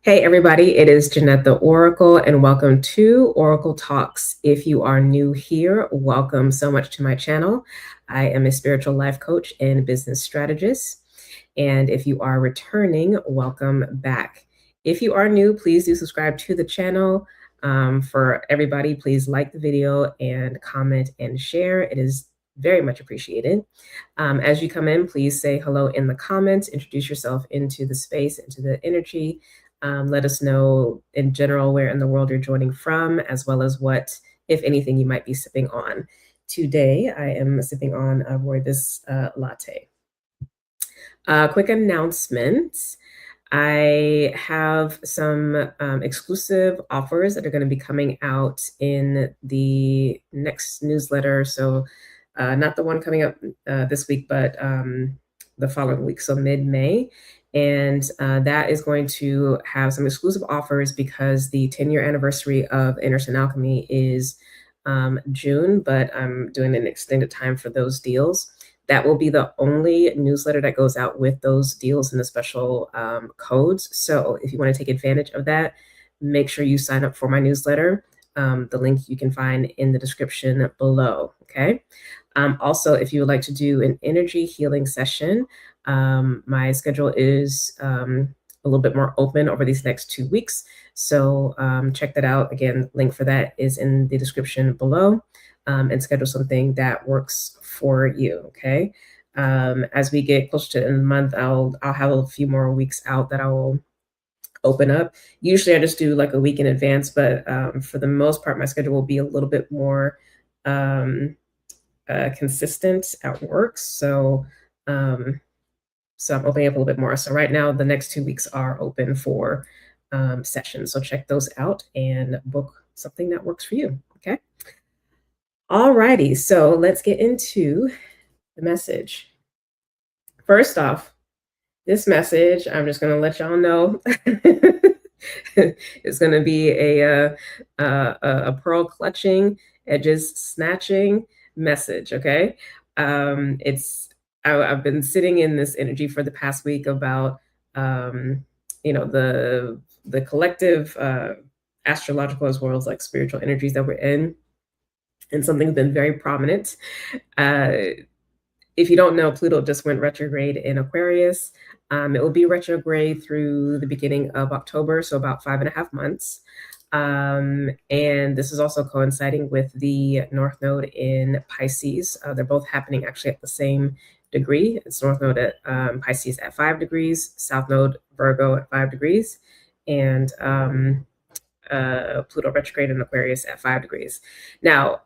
Hey everybody, it is Jynnette The Oracle and welcome to Oracle Talks. If you are new here, welcome so much to my channel. I am a spiritual life coach and business strategist. And if you are returning, welcome back. If you are new, please do subscribe to the channel. For everybody, please like the video and comment and share. It is very much appreciated. As you come in, please say hello in the comments, introduce yourself into the space, into the energy. Let us know in general where in the world you're joining from, as well as what, if anything, you might be sipping on. Today, I am sipping on a Rooibos latte. Quick announcements. I have some exclusive offers that are going to be coming out in the next newsletter. So not the one coming up this week, but the following week, so mid-May. And that is going to have some exclusive offers because the 10-year anniversary of Anderson Alchemy is June, but I'm doing an extended time for those deals. That will be the only newsletter that goes out with those deals and the special codes. So if you want to take advantage of that, make sure you sign up for my newsletter. The link you can find in the description below, okay? Also, if you would like to do an energy healing session, my schedule is a little bit more open over these next 2 weeks. So check that out. Again, link for that is in the description below, and schedule something that works for you, okay? As we get closer to the end of the month, I'll have a few more weeks out that I will open up. Usually I just do like a week in advance, but for the most part, my schedule will be a little bit more consistent at work. So I'm opening up a little bit more. So right now, the next 2 weeks are open for sessions. So check those out and book something that works for you, okay? Alrighty, so let's get into the message. First off, this message, I'm just gonna let y'all know, it's gonna be a pearl clutching, edges snatching message, okay? I've been sitting in this energy for the past week about, the collective astrological as well as like spiritual energies that we're in. And something's been very prominent. If you don't know, Pluto just went retrograde in Aquarius. It will be retrograde through the beginning of October, so about 5.5 months. And this is also coinciding with the North Node in Pisces. They're both happening actually at the same degree. It's North Node at Pisces at 5 degrees, South Node Virgo at 5 degrees, and Pluto retrograde in Aquarius at 5 degrees. Now,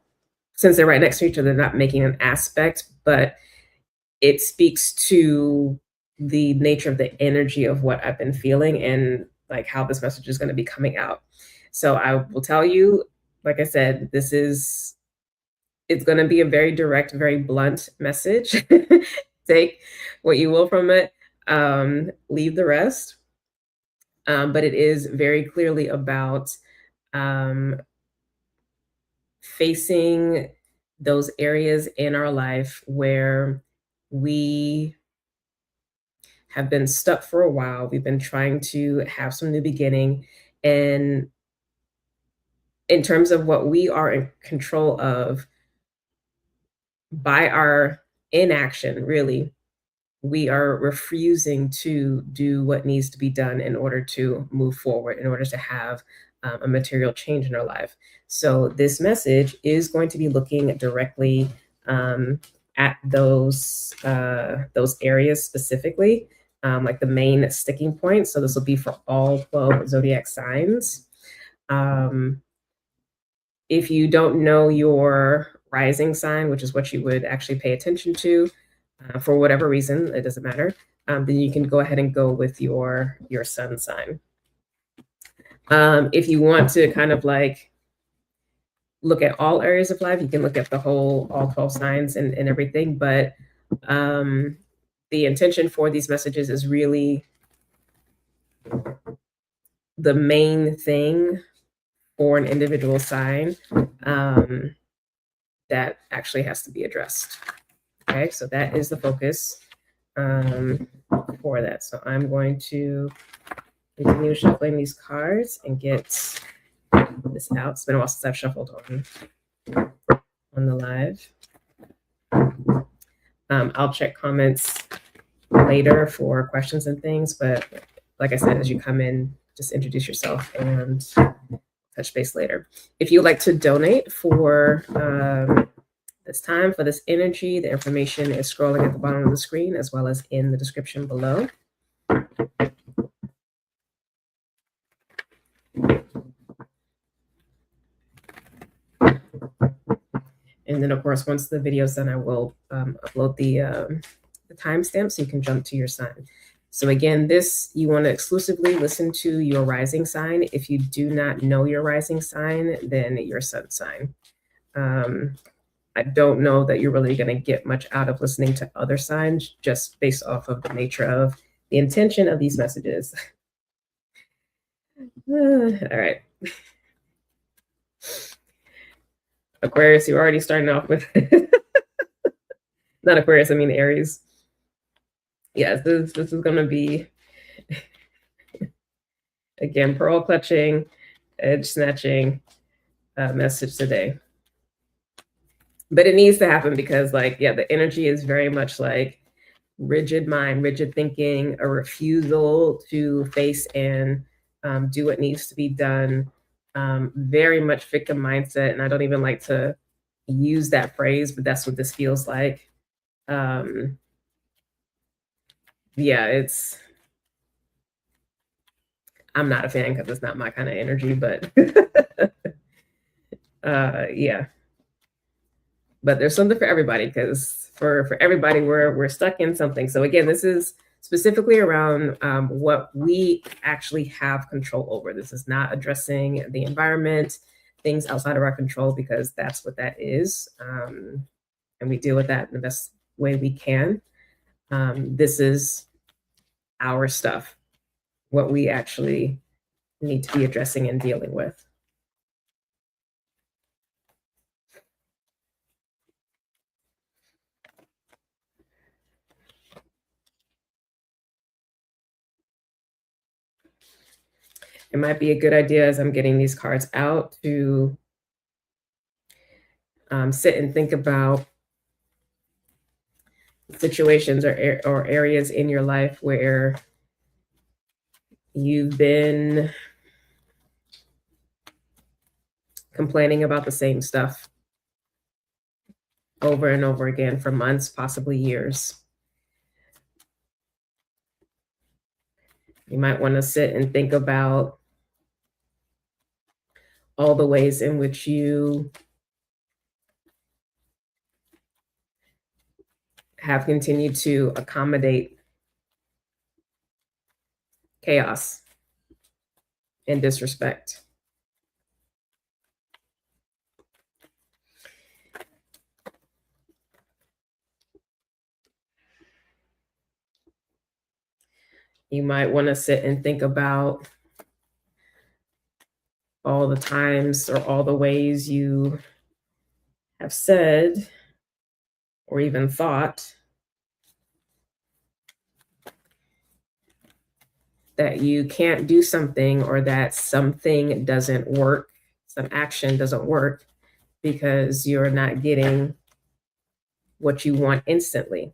since they're right next to each other, they're not making an aspect, but it speaks to the nature of the energy of what I've been feeling and like how this message is going to be coming out. So I will tell you, like I said, it's going to be a very direct, very blunt message. Take what you will from it, leave the rest. But it is very clearly about facing those areas in our life where we have been stuck for a while. We've been trying to have some new beginning. And in terms of what we are in control of, by our inaction, really, we are refusing to do what needs to be done in order to move forward, in order to have a material change in our life. So this message is going to be looking directly at those areas specifically, like the main sticking points. So this will be for all 12 zodiac signs. If you don't know your rising sign, which is what you would actually pay attention to, for whatever reason, it doesn't matter, then you can go ahead and go with your sun sign. If you want to kind of like look at all areas of life, you can look at all 12 signs and everything, but the intention for these messages is really the main thing for an individual sign that actually has to be addressed. Okay, so that is the focus for that. So I'm going to continue shuffling these cards and get this out. It's been a while since I've shuffled on the live. I'll check comments later for questions and things, but like I said, as you come in, just introduce yourself and touch base later. If you'd like to donate for this time, for this energy, the information is scrolling at the bottom of the screen as well as in the description below. And then, of course, once the video's done, I will upload the timestamp so you can jump to your sign. So again, this, you want to exclusively listen to your rising sign. If you do not know your rising sign, then your sun sign. I don't know that you're really going to get much out of listening to other signs just based off of the nature of the intention of these messages. All right. Aquarius, you're already starting off with not Aquarius, I mean Aries. Yes, this is going to be, again, pearl clutching, edge snatching message today. But it needs to happen because, like, yeah, the energy is very much like rigid mind, rigid thinking, a refusal to face and do what needs to be done. Very much victim mindset. And I don't even like to use that phrase, but that's what this feels like. Yeah, I'm not a fan because it's not my kind of energy, but yeah. But there's something for everybody, because for everybody, we're stuck in something. So again, this is specifically around what we actually have control over. This is not addressing the environment, things outside of our control, because that's what that is. And we deal with that in the best way we can. This is our stuff, what we actually need to be addressing and dealing with. It might be a good idea, as I'm getting these cards out, to sit and think about situations or areas in your life where you've been complaining about the same stuff over and over again for months, possibly years. You might want to sit and think about all the ways in which you have continued to accommodate chaos and disrespect. You might want to sit and think about all the times or all the ways you have said or even thought that you can't do something, or that something doesn't work, some action doesn't work, because you're not getting what you want instantly.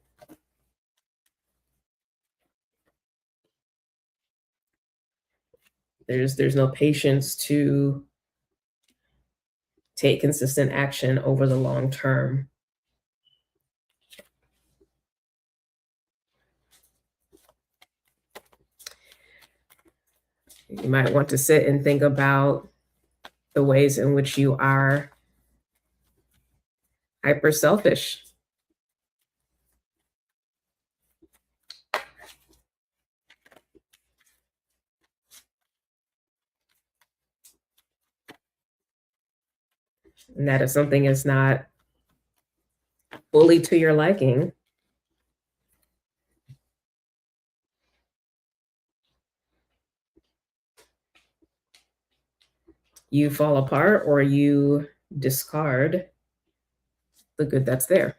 There's no patience to take consistent action over the long term. You might want to sit and think about the ways in which you are hyper selfish. And that if something is not fully to your liking, you fall apart or you discard the good that's there.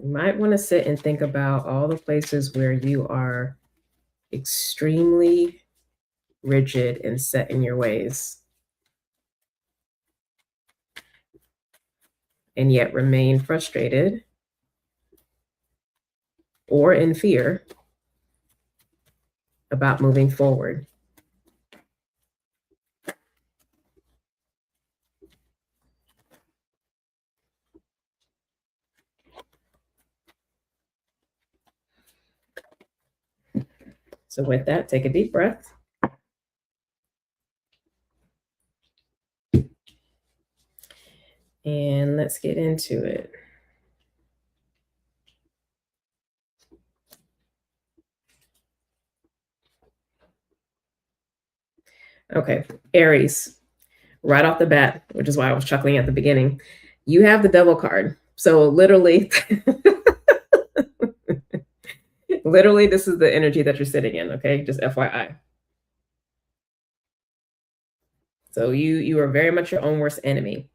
You might want to sit and think about all the places where you are extremely rigid and set in your ways, and yet remain frustrated or in fear about moving forward. So with that, take a deep breath. And let's get into it. Okay, Aries, right off the bat, which is why I was chuckling at the beginning, you have the devil card. So literally, literally, this is the energy that you're sitting in, okay? Just FYI. So you are very much your own worst enemy.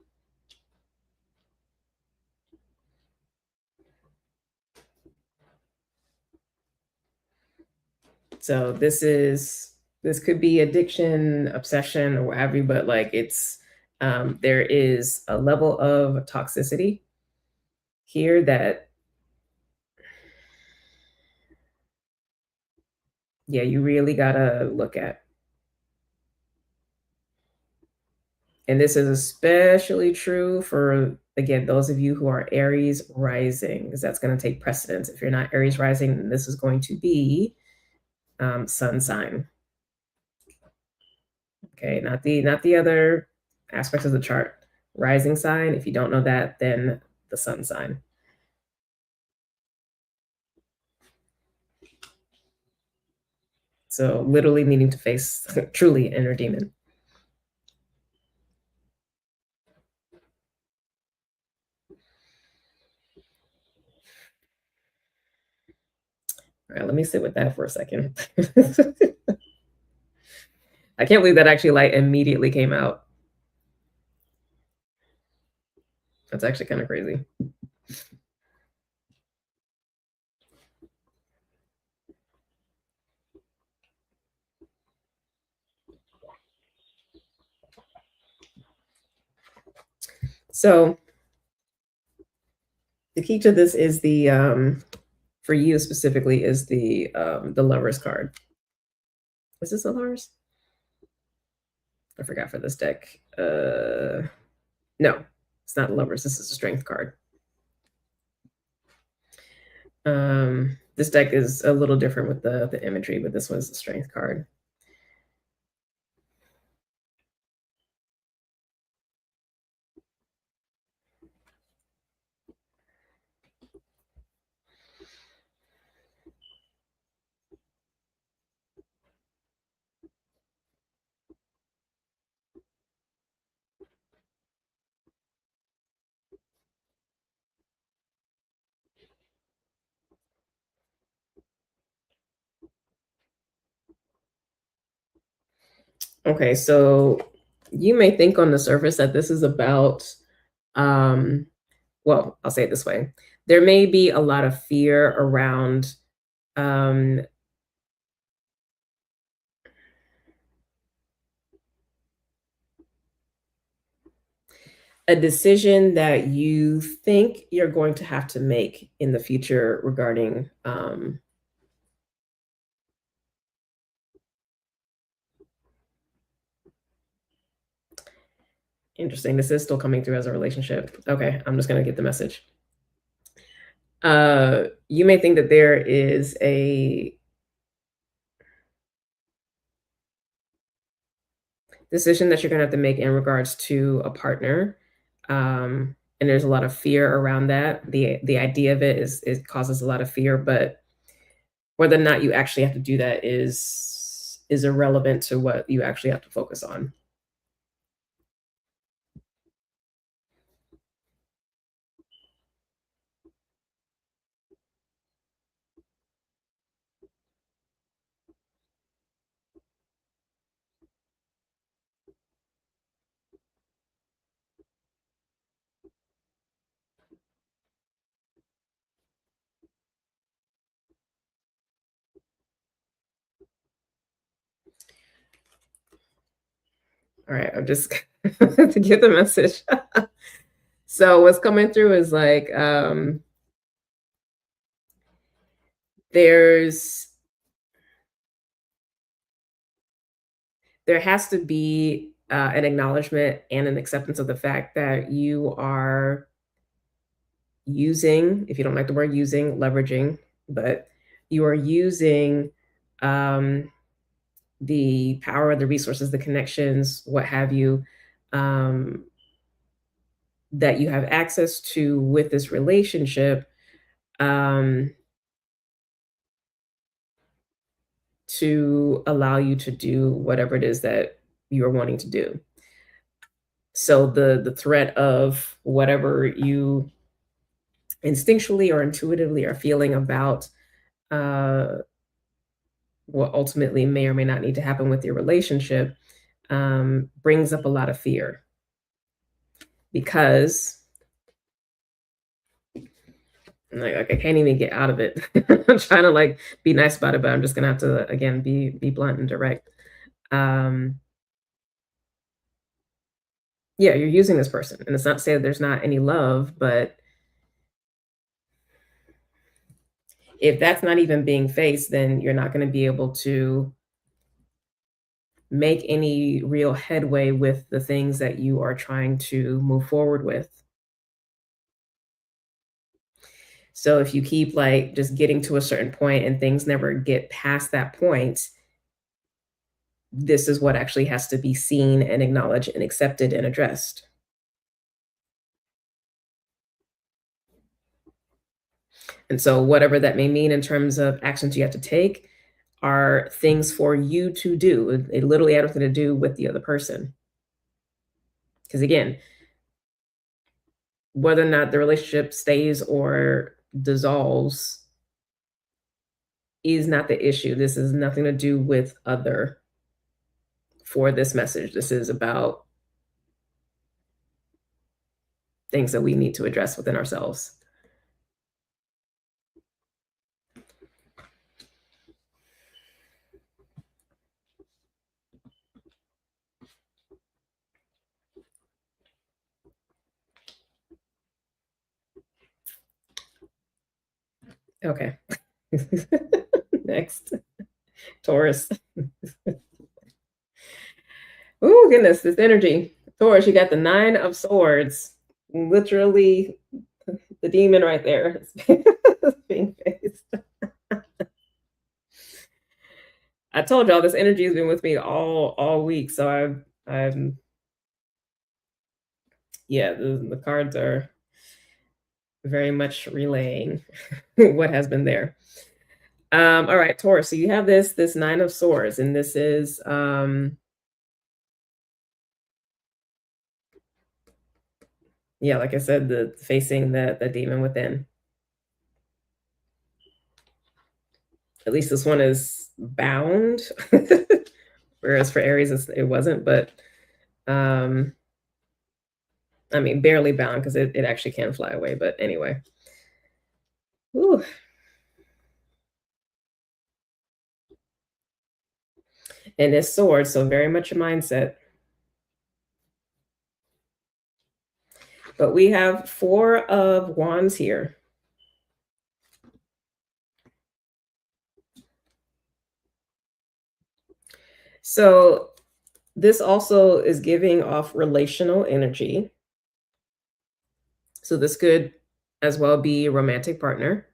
So this could be addiction, obsession, or what have you, but like there is a level of toxicity here that, yeah, you really gotta look at. And this is especially true for, again, those of you who are Aries rising, because that's going to take precedence. If you're not Aries rising, then this is going to be sun sign. Okay, not the other aspects of the chart. Rising sign, if you don't know that, then the sun sign. So literally needing to face truly inner demon. All right, let me sit with that for a second. I can't believe that actually like immediately came out. That's actually kind of crazy. So the key to this is the for you specifically is the Lovers card. Is this the Lovers? I forgot for this deck. No, it's not Lovers. This is a Strength card. This deck is a little different with the imagery, but this one's the Strength card. Okay, so you may think on the surface that this is about, well, I'll say it this way. There may be a lot of fear around um, a decision that you think you're going to have to make in the future regarding interesting. This is still coming through as a relationship. Okay, I'm just going to get the message. You may think that there is a decision that you're going to have to make in regards to a partner. And there's a lot of fear around that. The idea of it is it causes a lot of fear, but whether or not you actually have to do that is irrelevant to what you actually have to focus on. All right, I'm just to get the message. So what's coming through is like there's there has to be an acknowledgement and an acceptance of the fact that you are using, if you don't like the word using, leveraging, but you are using um, the power, the resources, the connections, what have you, um, that you have access to with this relationship um, to allow you to do whatever it is that you're wanting to do. So the threat of whatever you instinctually or intuitively are feeling about uh, what ultimately may or may not need to happen with your relationship brings up a lot of fear because like I can't even get out of it. I'm trying to like be nice about it, but I'm just gonna have to again be blunt and direct. Um, yeah, you're using this person, and it's not to say that there's not any love, but if that's not even being faced, then you're not going to be able to make any real headway with the things that you are trying to move forward with. So if you keep like just getting to a certain point and things never get past that point, this is what actually has to be seen and acknowledged and accepted and addressed. And so, whatever that may mean in terms of actions you have to take are things for you to do. It literally had nothing to do with the other person. Because again, whether or not the relationship stays or dissolves is not the issue. This has nothing to do with other for this message. This is about things that we need to address within ourselves. Okay. Next, Taurus. Oh, goodness, this energy. Taurus, you got the Nine of Swords. Literally the demon right there. Being faced. I told y'all this energy has been with me all week. So I'm yeah, the cards are very much relaying what has been there. All right, Taurus. So you have this Nine of Swords, and this is yeah, like I said, the facing the demon within. At least this one is bound, whereas for Aries it wasn't. But I mean, barely bound because it actually can fly away. But anyway, Ooh. And this sword, so very much a mindset. But we have Four of Wands here. So this also is giving off relational energy. So this could as well be a romantic partner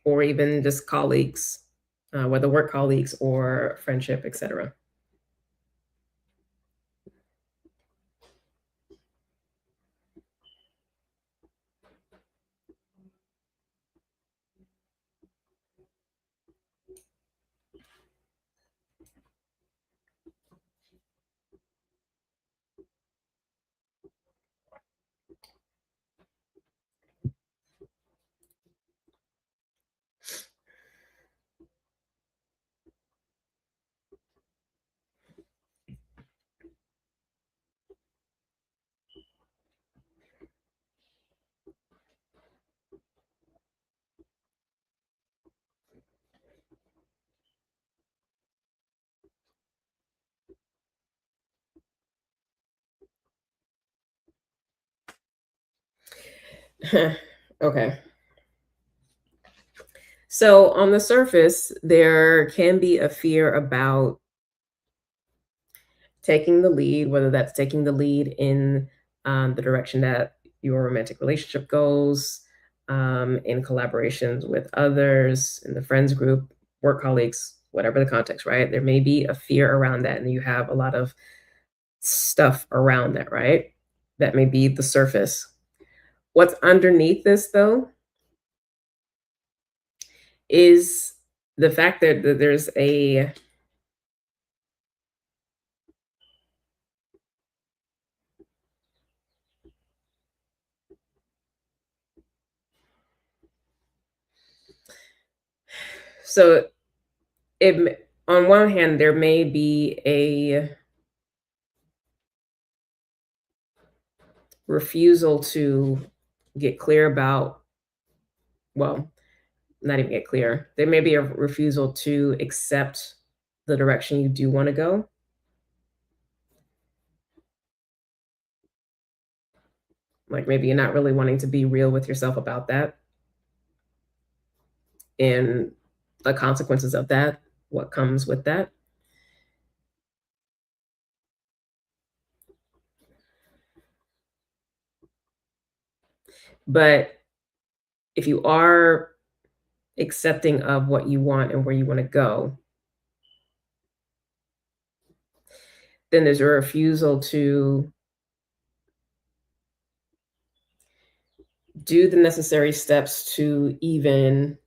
or even just colleagues, whether work colleagues or friendship, etc. Okay. So on the surface, there can be a fear about taking the lead, whether that's taking the lead in the direction that your romantic relationship goes, in collaborations with others, in the friends group, work colleagues, whatever the context, right? There may be a fear around that, and you have a lot of stuff around that, right? That may be the surface. What's underneath this, though, is the fact that there's a so it on one hand there may be a refusal to get clear about, well, not even get clear. There may be a refusal to accept the direction you do want to go. Like maybe you're not really wanting to be real with yourself about that and the consequences of that, what comes with that. But if you are accepting of what you want and where you want to go, then there's a refusal to do the necessary steps to even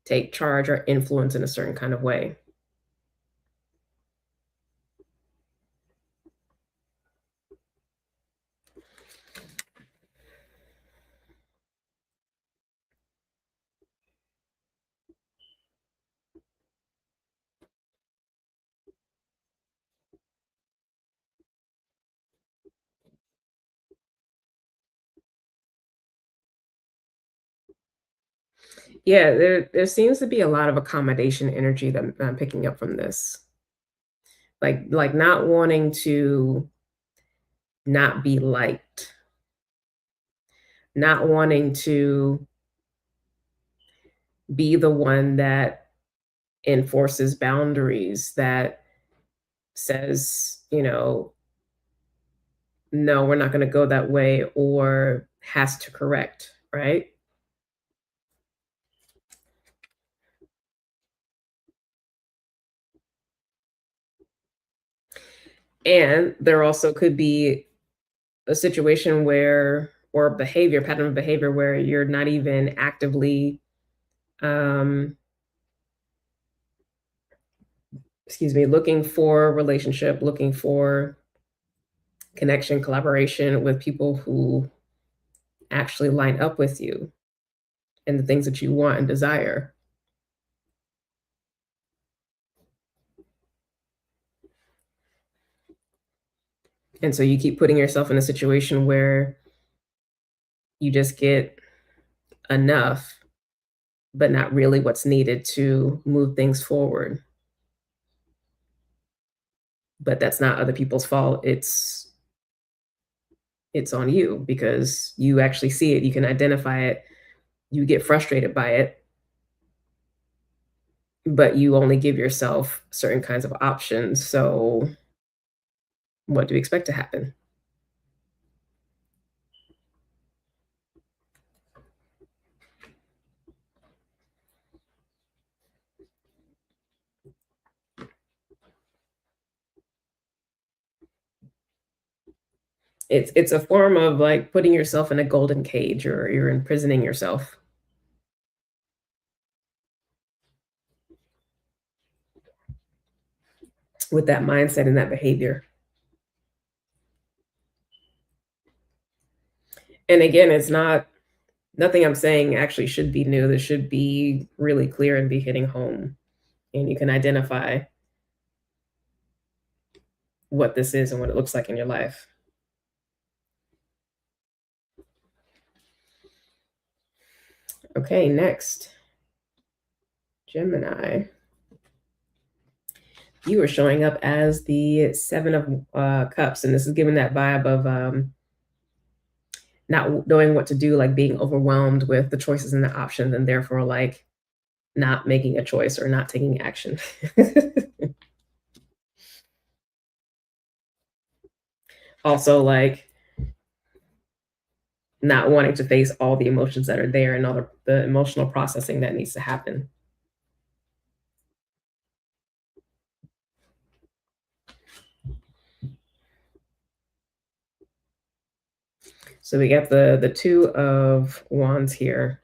take charge or influence in a certain kind of way. Yeah, there seems to be a lot of accommodation energy that I'm picking up from this. Like not wanting to not be liked, not wanting to be the one that enforces boundaries, that says, no, we're not going to go that way, or has to correct, right? And there also could be a situation where, or behavior, pattern of behavior where you're not even actively, um, looking for relationship, looking for connection, collaboration with people who actually line up with you and the things that you want and desire. And so you keep putting yourself in a situation where you just get enough, but not really what's needed to move things forward. But that's not other people's fault. It's on you because you actually see it, you can identify it, you get frustrated by it, but you only give yourself certain kinds of options. So what do you expect to happen? It's a form of like putting yourself in a golden cage, or you're imprisoning yourself with that mindset and that behavior. And again, it's not, nothing I'm saying actually should be new. This should be really clear and be hitting home. And you can identify what this is and what it looks like in your life. Okay, next. Gemini. You are showing up as the Seven of Cups, and this is giving that vibe of not knowing what to do, like being overwhelmed with the choices and the options, and therefore like not making a choice or not taking action. Also, like not wanting to face all the emotions that are there and all the emotional processing that needs to happen. So we got the Two of Wands here.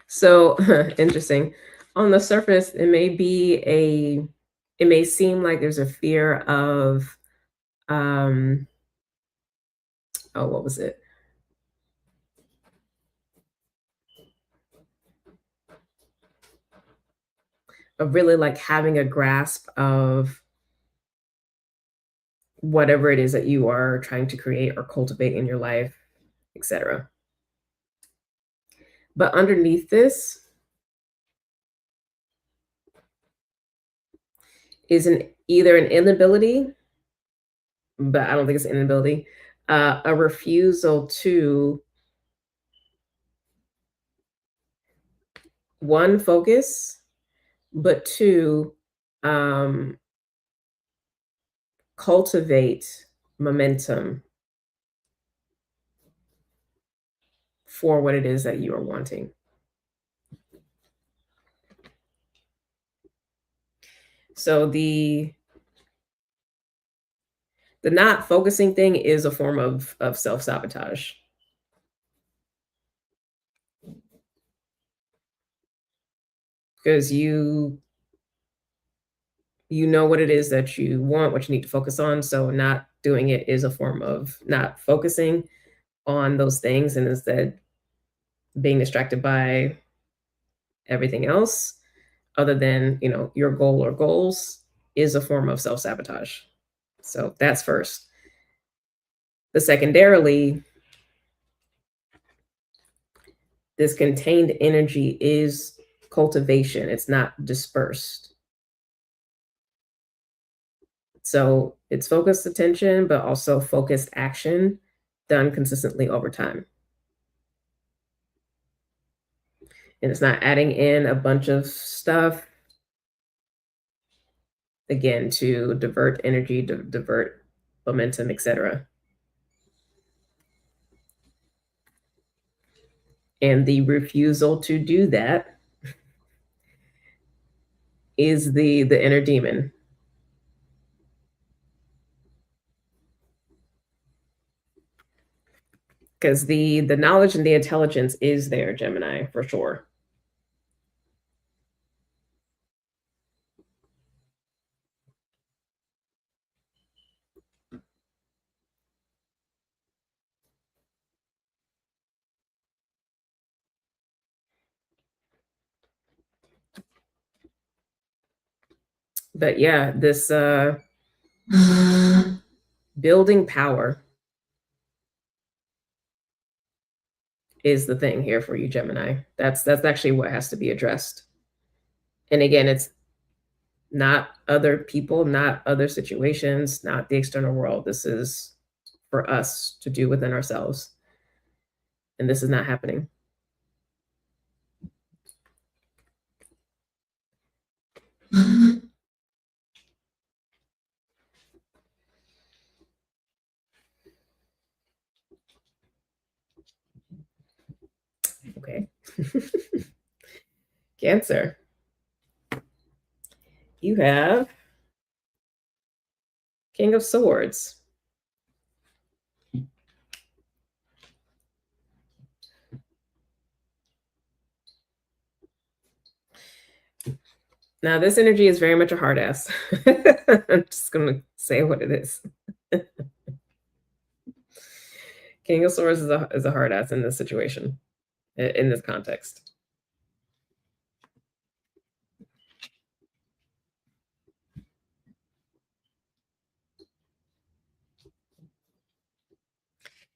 So interesting. On the surface, it may seem like there's a fear of, oh, what was it? Of really like having a grasp of whatever it is that you are trying to create or cultivate in your life, etc. But underneath this is either an inability, but I don't think it's an inability, a refusal to, one, focus, but two, um, cultivate momentum for what it is that you are wanting. So the not focusing thing is a form of self-sabotage. Because you know what it is that you want, what you need to focus on. So not doing it is a form of not focusing on those things, and instead being distracted by everything else other than, your goal or goals is a form of self-sabotage. So that's first. The secondarily, this contained energy is cultivation. It's not dispersed. So it's focused attention, but also focused action done consistently over time. And it's not adding in a bunch of stuff, again, to divert energy, divert momentum, etc. And the refusal to do that is the inner demon. Because the knowledge and the intelligence is there, Gemini, for sure. But yeah, this building power is the thing here for you, Gemini. That's actually what has to be addressed. And again, it's not other people, not other situations, not the external world. This is for us to do within ourselves. And this is not happening. Okay. Cancer. You have King of Swords. Now, this energy is very much a hard ass. I'm just going to say what it is. King of Swords is a hard ass in this situation, in this context.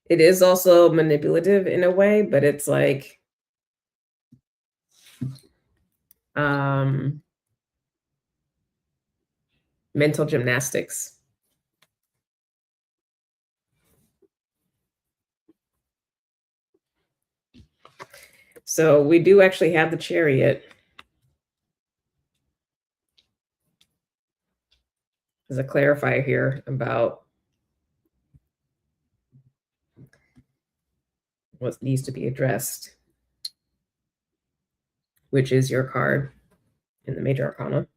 It is also manipulative in a way, but it's like mental gymnastics. So we do actually have the Chariot. There's a clarifier here about what needs to be addressed, which is your card in the Major Arcana.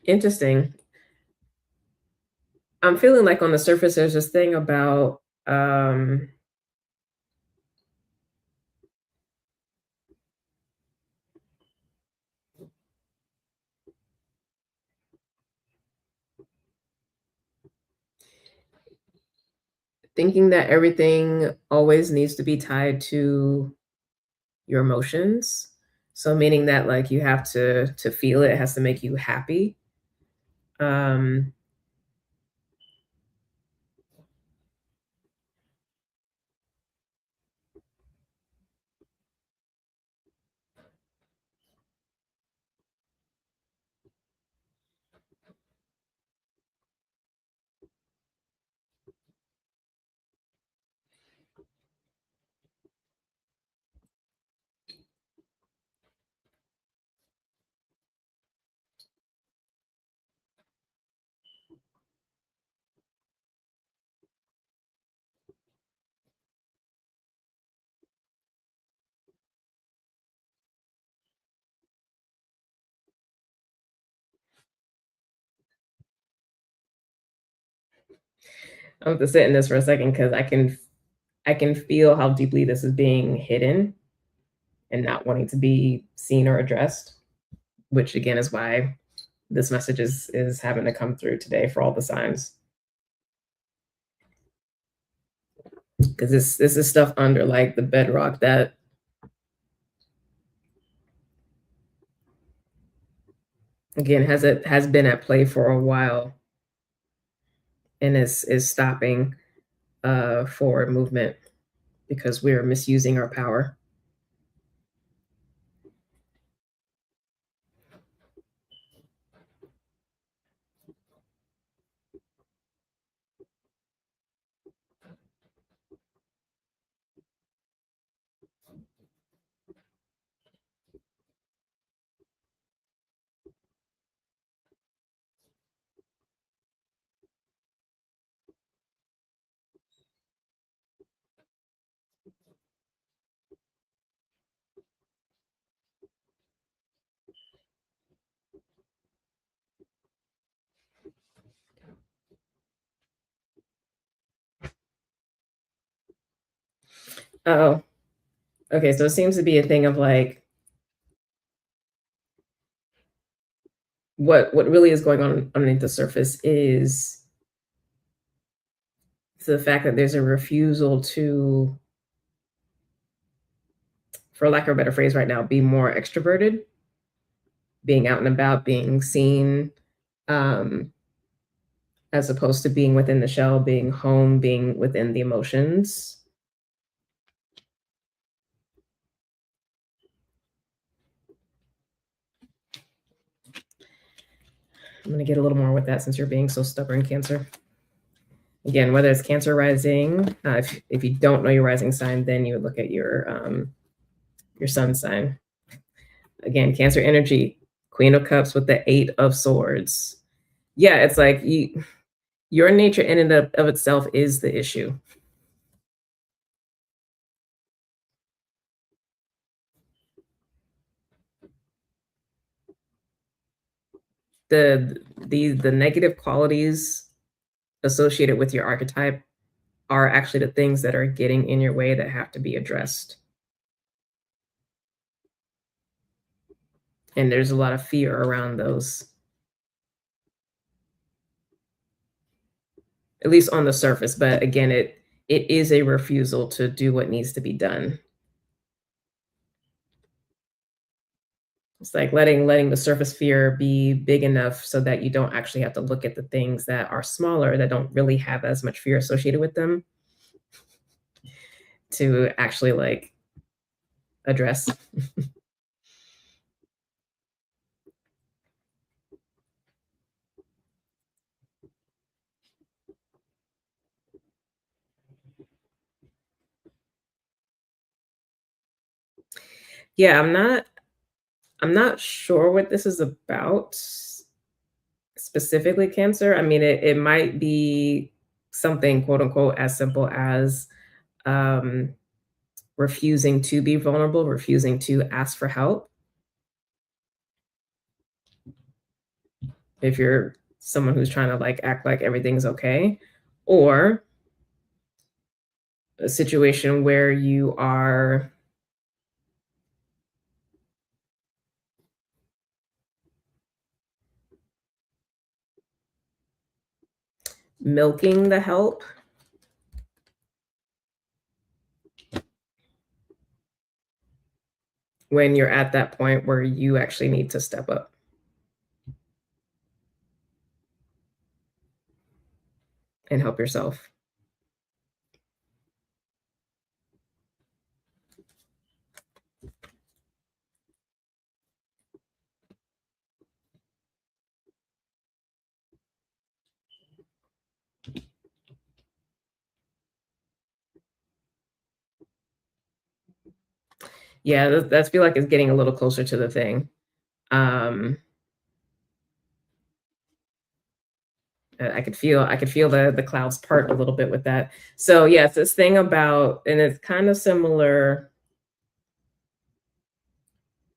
Interesting. I'm feeling like on the surface, there's this thing about thinking that everything always needs to be tied to your emotions. So meaning that like you have to feel it, it has to make you happy. I have to sit in this for a second because I can feel how deeply this is being hidden and not wanting to be seen or addressed, which again is why this message is having to come through today for all the signs. Because this is stuff under like the bedrock that again has been at play for a while and is stopping forward movement because we're misusing our power. Oh, okay. So it seems to be a thing of like what really is going on underneath the surface is the fact that there's a refusal to, for lack of a better phrase right now, be more extroverted, being out and about, being seen, as opposed to being within the shell, being home, being within the emotions. I'm going to get a little more with that since you're being so stubborn, Cancer. Again, whether it's Cancer rising, if you don't know your rising sign, then you would look at your your sun sign. Again, Cancer energy, Queen of Cups with the 8 of Swords. Yeah, it's like your nature in and of itself is the issue. The negative qualities associated with your archetype are actually the things that are getting in your way that have to be addressed. And there's a lot of fear around those, at least on the surface. But again, it is a refusal to do what needs to be done. It's like letting the surface fear be big enough so that you don't actually have to look at the things that are smaller, that don't really have as much fear associated with them, to actually like address. Yeah, I'm not sure what this is about specifically, Cancer. I mean, it might be something quote unquote as simple as um, refusing to be vulnerable, refusing to ask for help. If you're someone who's trying to like act like everything's okay, or a situation where you are milking the help when you're at that point where you actually need to step up and help yourself. Yeah, that's feel like it's getting a little closer to the thing. Um, I could feel the clouds part a little bit with that. So yeah, it's this thing about, and it's kind of similar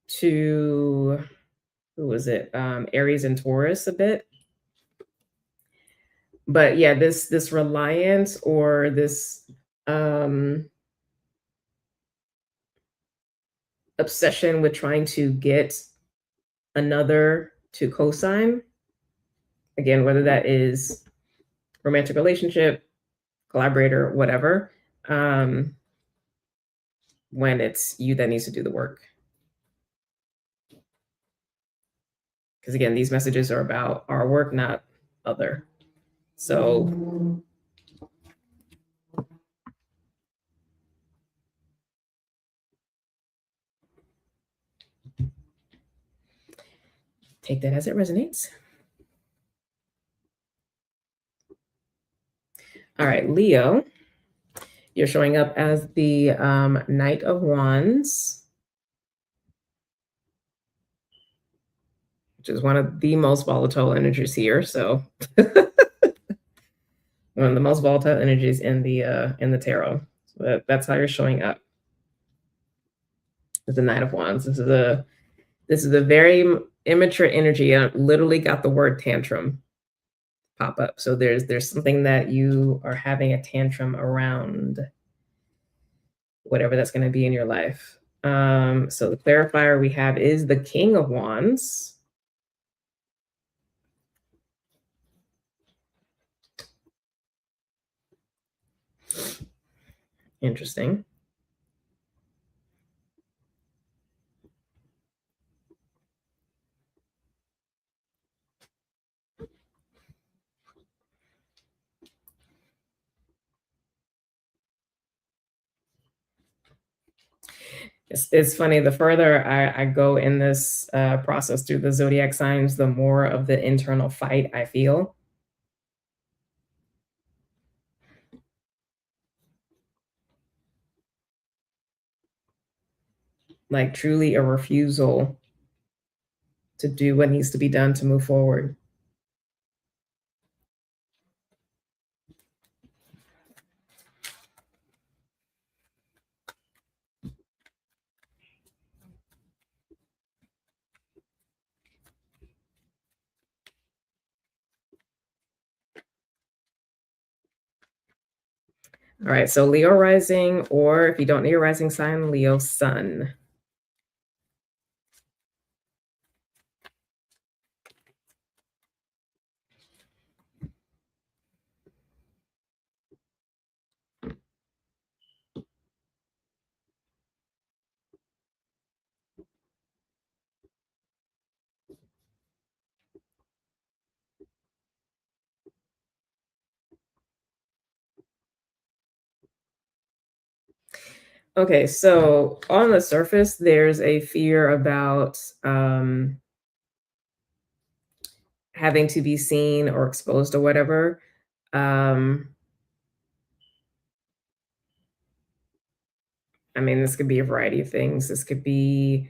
to, who was it? Aries and Taurus a bit. But yeah, this reliance or this um obsession with trying to get another to co-sign, again, whether that is romantic relationship, collaborator, whatever, when it's you that needs to do the work. Because again, these messages are about our work, not other. So take that as it resonates. All right, Leo, you're showing up as the Knight of Wands, which is one of the most volatile energies here. So one of the most volatile energies in the tarot. So that's how you're showing up. It's the Knight of Wands. This is a very immature energy. I literally got the word tantrum pop up. So there's something that you are having a tantrum around, whatever that's going to be in your life. So the clarifier we have is the King of Wands. Interesting. It's funny. The further I go in this process through the zodiac signs, the more of the internal fight I feel. like truly a refusal to do what needs to be done to move forward. All right, so Leo rising, or if you don't need a rising sign, Leo sun. Okay, so on the surface, there's a fear about having to be seen or exposed or whatever. I mean, this could be a variety of things. This could be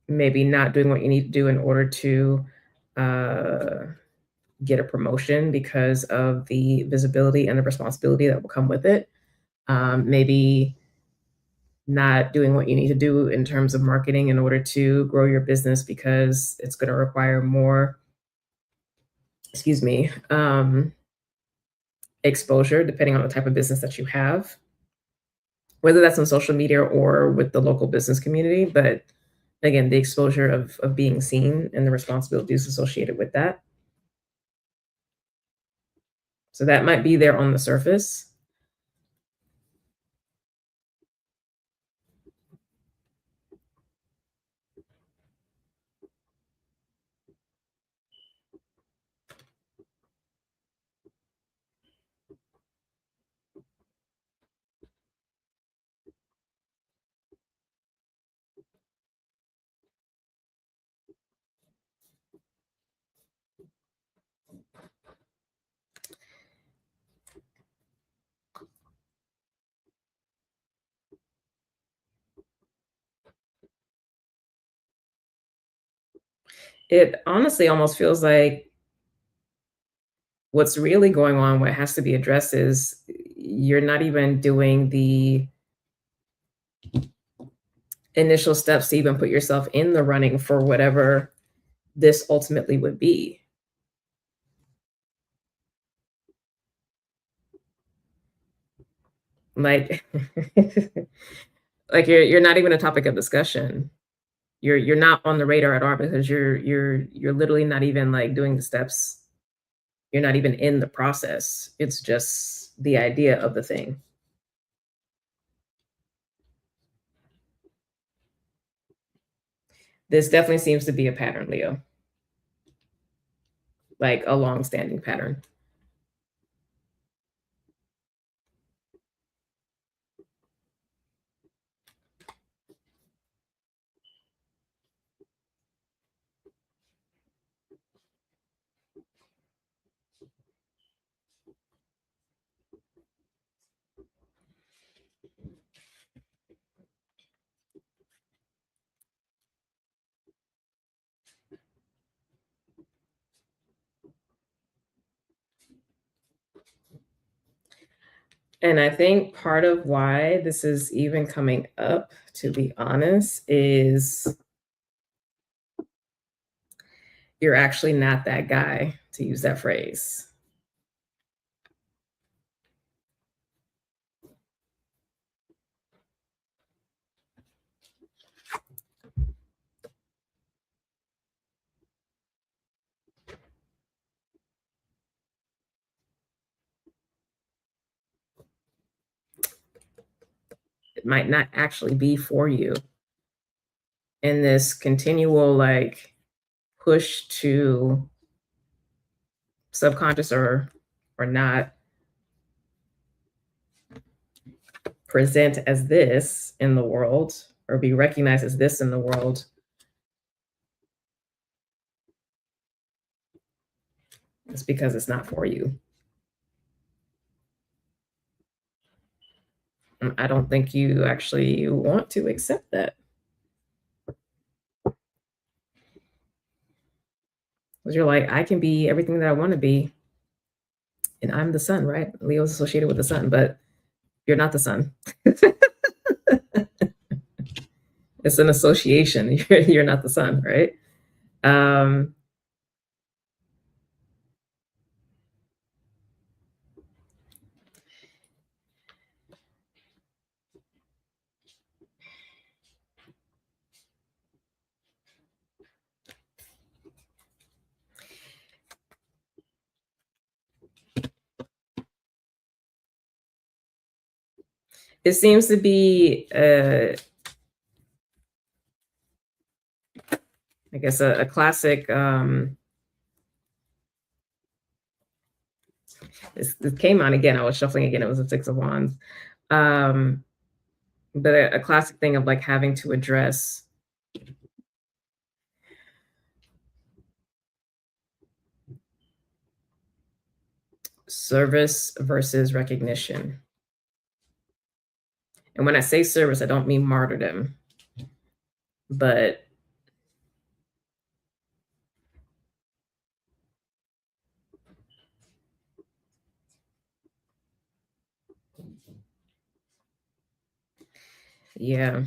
maybe not doing what you need to do in order to get a promotion because of the visibility and the responsibility that will come with it. Maybe not doing what you need to do in terms of marketing in order to grow your business because it's going to require more, exposure depending on the type of business that you have, whether that's on social media or with the local business community. But again, the exposure of being seen and the responsibilities associated with that. So that might be there on the surface. It honestly almost feels like what's really going on, what has to be addressed is you're not even doing the initial steps to even put yourself in the running for whatever this ultimately would be. Like, like you're not even a topic of discussion. You're not on the radar at all because you're literally not even like doing the steps. You're not even in the process. It's just the idea of the thing. This definitely seems to be a pattern, Leo. Like a long-standing pattern. And I think part of why this is even coming up, to be honest, is you're actually not that guy, to use that phrase. It might not actually be for you. And this continual like push to subconscious or not present as this in the world or be recognized as this in the world, it's because it's not for you. I don't think you actually want to accept that. Because you're like, I can be everything that I want to be. And I'm the sun, right? Leo's associated with the sun, but you're not the sun. It's an association. You're not the sun, right? It seems to be, I guess, a classic. This came on again. I was shuffling again. It was a Six of Wands. But a classic thing of like having to address service versus recognition. And when I say service, I don't mean martyrdom, but yeah,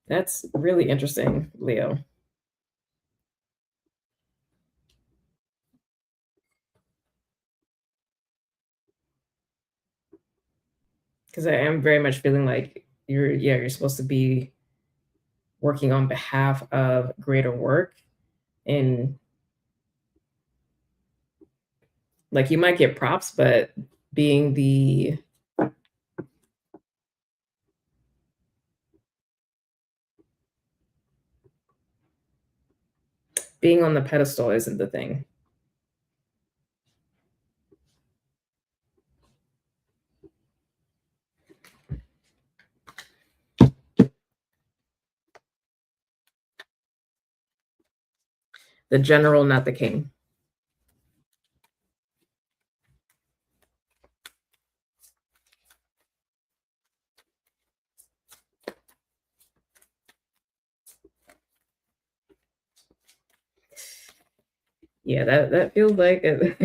that's really interesting, Leo. Because I am very much feeling like you're supposed to be working on behalf of greater work, and like you might get props, but being being on the pedestal isn't the thing. The general, not the king. Yeah, that feels like it.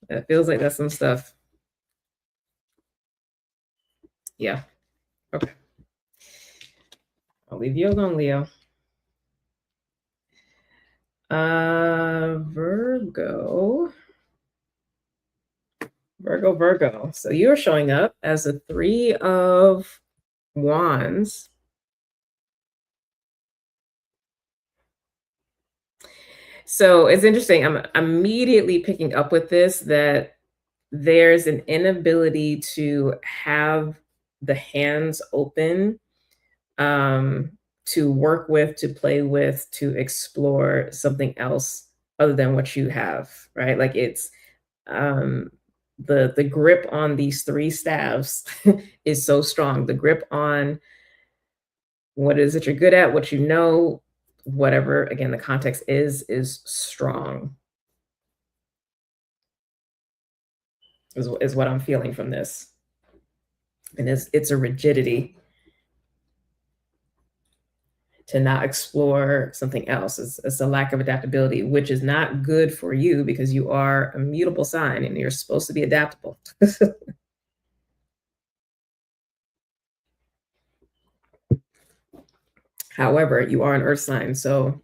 That feels like that's some stuff. Yeah. Okay. I'll leave you alone, Leo. Virgo. Virgo. So you're showing up as a Three of Wands. So it's interesting. I'm immediately picking up with this that there's an inability to have the hands open, to work with, to play with, to explore something else other than what you have, right? Like it's um, the grip on these three staves is so strong. The grip on what is it you're good at, what you know, whatever again the context is strong. Is what I'm feeling from this, and it's a rigidity to not explore something else. It's a lack of adaptability, which is not good for you because you are a mutable sign and you're supposed to be adaptable. However, you are an earth sign, so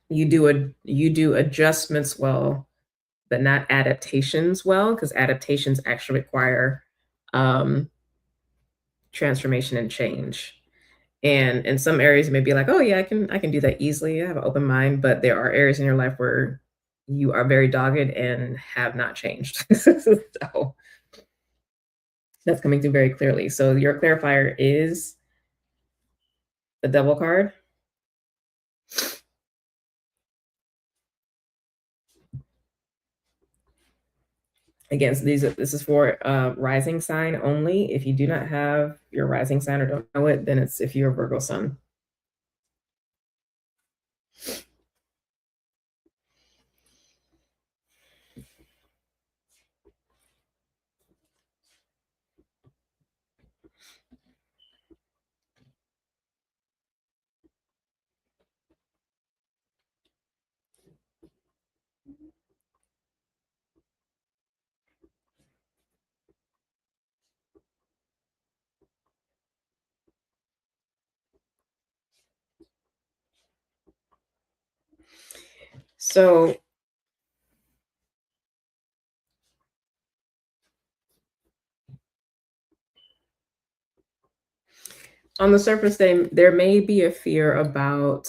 you do adjustments well, but not adaptations well, because adaptations actually require transformation and change. And in some areas you may be like, oh yeah, I can do that easily. I have an open mind, but there are areas in your life where you are very dogged and have not changed. So that's coming through very clearly. So your clarifier is the Devil card. Again, so this is for rising sign only. If you do not have your rising sign or don't know it, then it's if you're a Virgo sun. So on the surface, there may be a fear about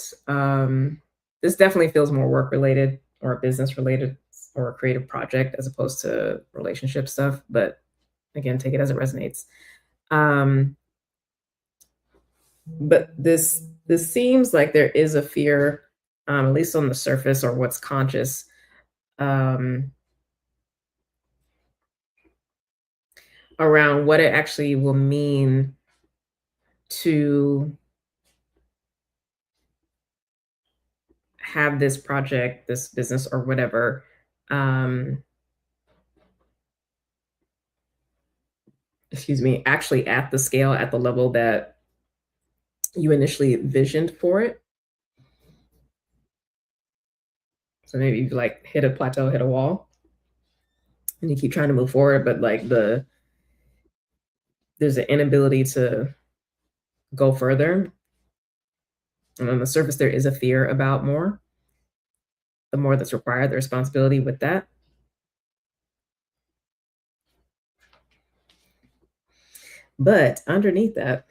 this definitely feels more work related or business related or a creative project as opposed to relationship stuff. But again, take it as it resonates. But this seems like there is a fear, at least on the surface or what's conscious, um, around what it actually will mean to have this project, this business, or whatever, excuse me, actually at the scale, at the level that you initially visioned for it. So maybe you like hit a plateau, hit a wall, and you keep trying to move forward, but like there's an inability to go further. And on the surface, there is a fear about more. The more that's required, the responsibility with that. But underneath that,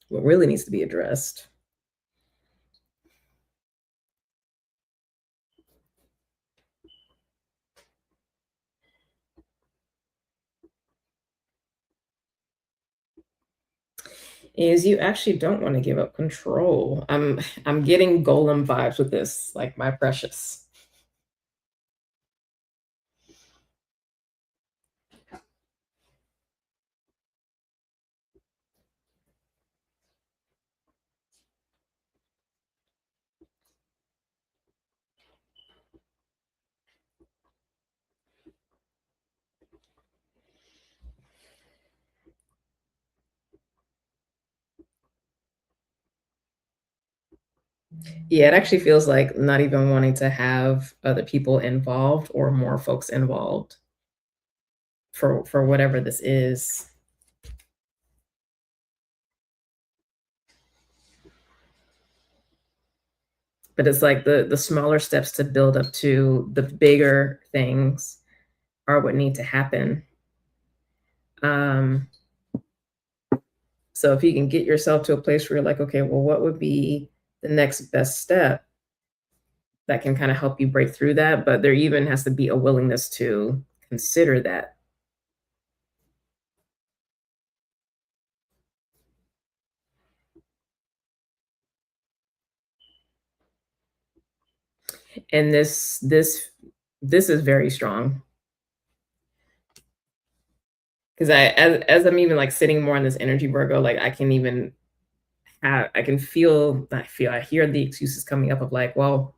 what really needs to be addressed is you actually don't want to give up control. I'm getting golem vibes with this, like my precious. Yeah, it actually feels like not even wanting to have other people involved or more folks involved for whatever this is. But it's like the smaller steps to build up to the bigger things are what need to happen. Um, so if you can get yourself to a place where you're like, okay, well, what would be the next best step that can kind of help you break through that? But there even has to be a willingness to consider that. And this is very strong because as I'm even like sitting more on this energy Virgo, like I can even I can feel I hear the excuses coming up of like, well,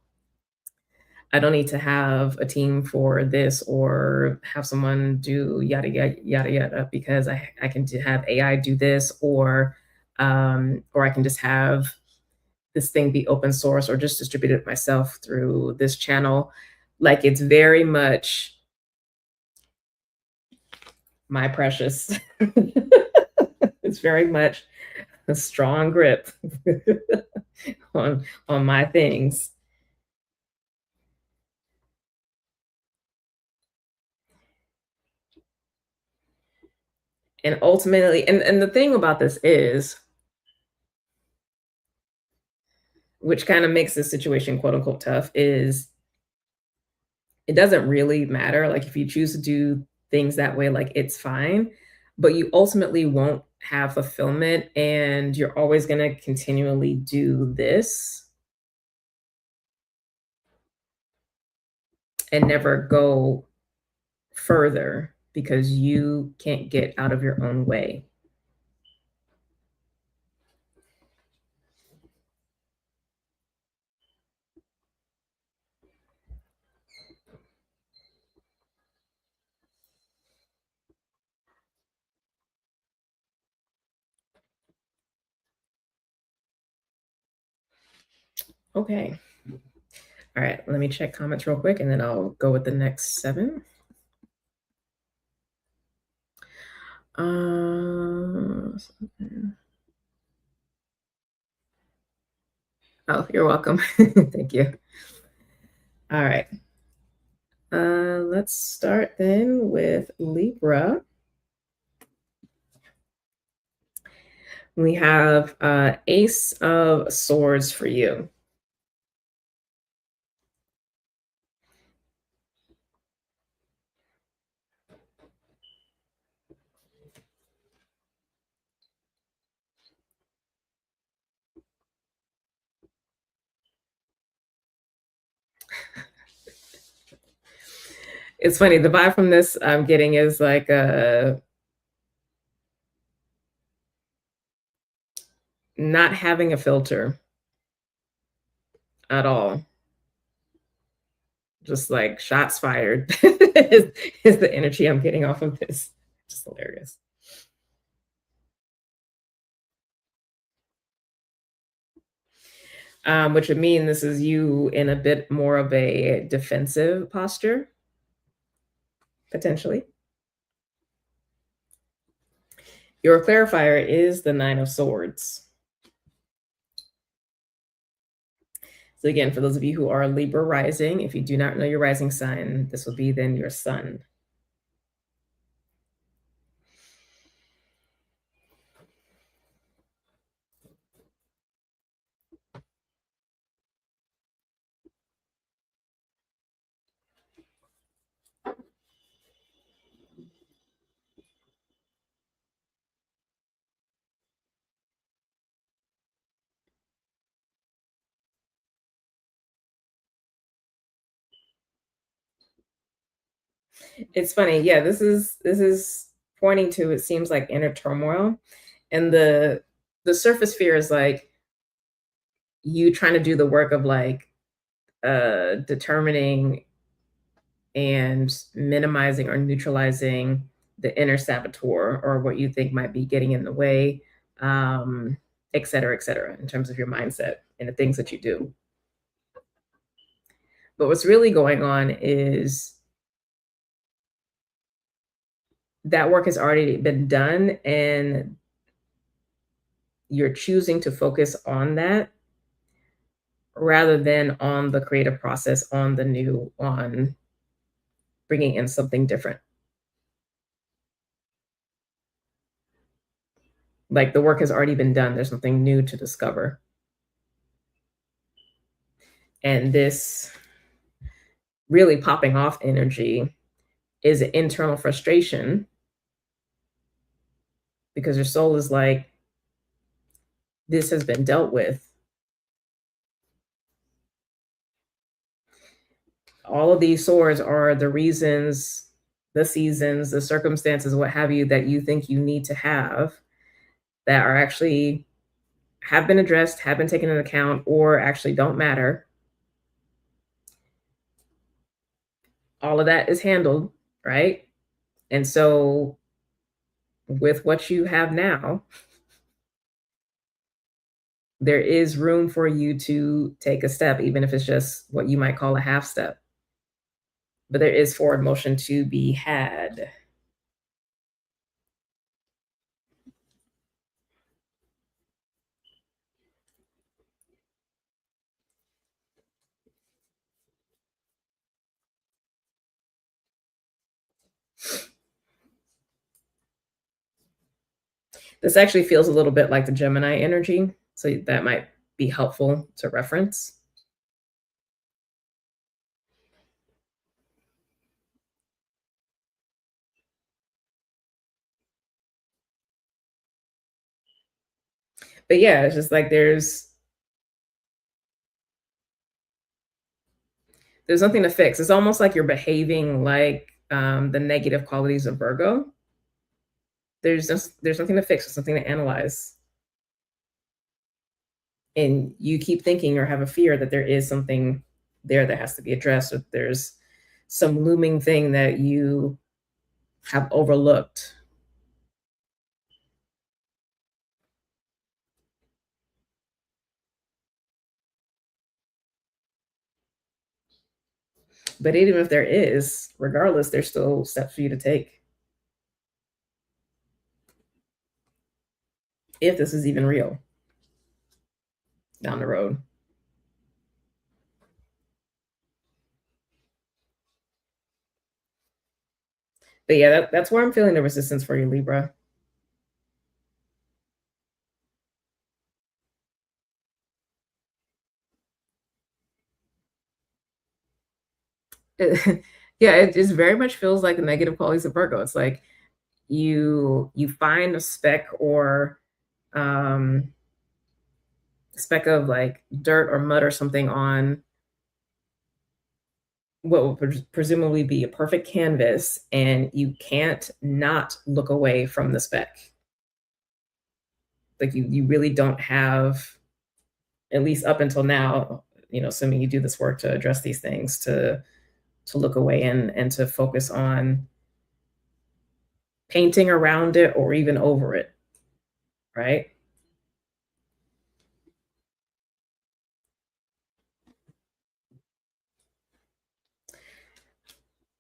I don't need to have a team for this or have someone do yada yada yada yada because I can have AI do this or I can just have this thing be open source or just distribute it myself through this channel. Like it's very much my precious. It's very much a strong grip on my things. And ultimately, and the thing about this is, which kind of makes this situation quote unquote tough, is it doesn't really matter. Like if you choose to do things that way, like it's fine, but you ultimately won't have fulfillment and you're always going to continually do this and never go further because you can't get out of your own way. Okay. All right, let me check comments real quick and then I'll go with the next 7. Oh, you're welcome. Thank you. All right. Let's start then with Libra. We have Ace of Swords for you. It's funny, the vibe from this I'm getting is like not having a filter at all. Just like shots fired is the energy I'm getting off of this. Just hilarious. Which would mean this is you in a bit more of a defensive posture, potentially. Your clarifier is the 9 of Swords. So again, for those of you who are Libra rising, if you do not know your rising sign, this will be then your sun. It's funny. Yeah, this is pointing to, it seems like, inner turmoil. And the surface fear is like you trying to do the work of like determining and minimizing or neutralizing the inner saboteur or what you think might be getting in the way, et cetera, in terms of your mindset and the things that you do. But what's really going on is that work has already been done and you're choosing to focus on that rather than on the creative process, on the new, on bringing in something different. Like the work has already been done. There's something new to discover. And this really popping off energy is an internal frustration because your soul is like, this has been dealt with. All of these swords are the reasons, the seasons, the circumstances, what have you, that you think you need to have that are actually have been addressed, have been taken into account, or actually don't matter. All of that is handled, right? And so with what you have now, there is room for you to take a step, even if it's just what you might call a half step. But there is forward motion to be had. This actually feels a little bit like the Gemini energy, so that might be helpful to reference. But yeah, it's just like there's nothing to fix. It's almost like you're behaving like the negative qualities of Virgo, there's nothing to fix, there's something to analyze. And you keep thinking or have a fear that there is something there that has to be addressed, or there's some looming thing that you have overlooked. But even if there is, regardless, there's still steps for you to take. If this is even real down the road. But yeah, that's where I'm feeling the resistance for you, Libra. Yeah, it just very much feels like the negative qualities of Virgo. It's like you find a speck or speck of like dirt or mud or something on what will presumably be a perfect canvas, and you can't not look away from the speck. Like you really don't have, at least up until now, assuming you do this work to address these things, to look away and to focus on painting around it or even over it, right?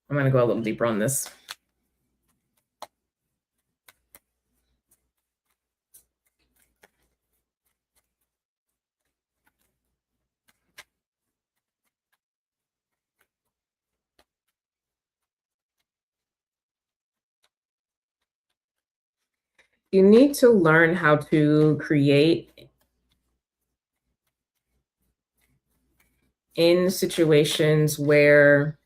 I'm going to go a little deeper on this. You need to learn how to create in situations where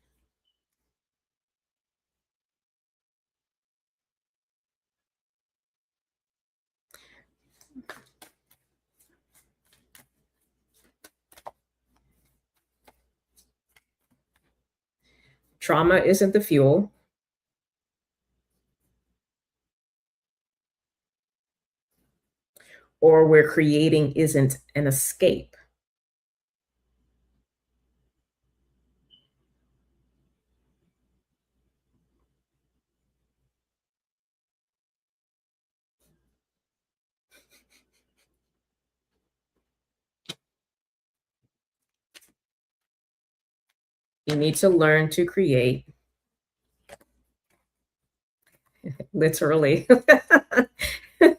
trauma isn't the fuel, or where creating isn't an escape. You need to learn to create, literally.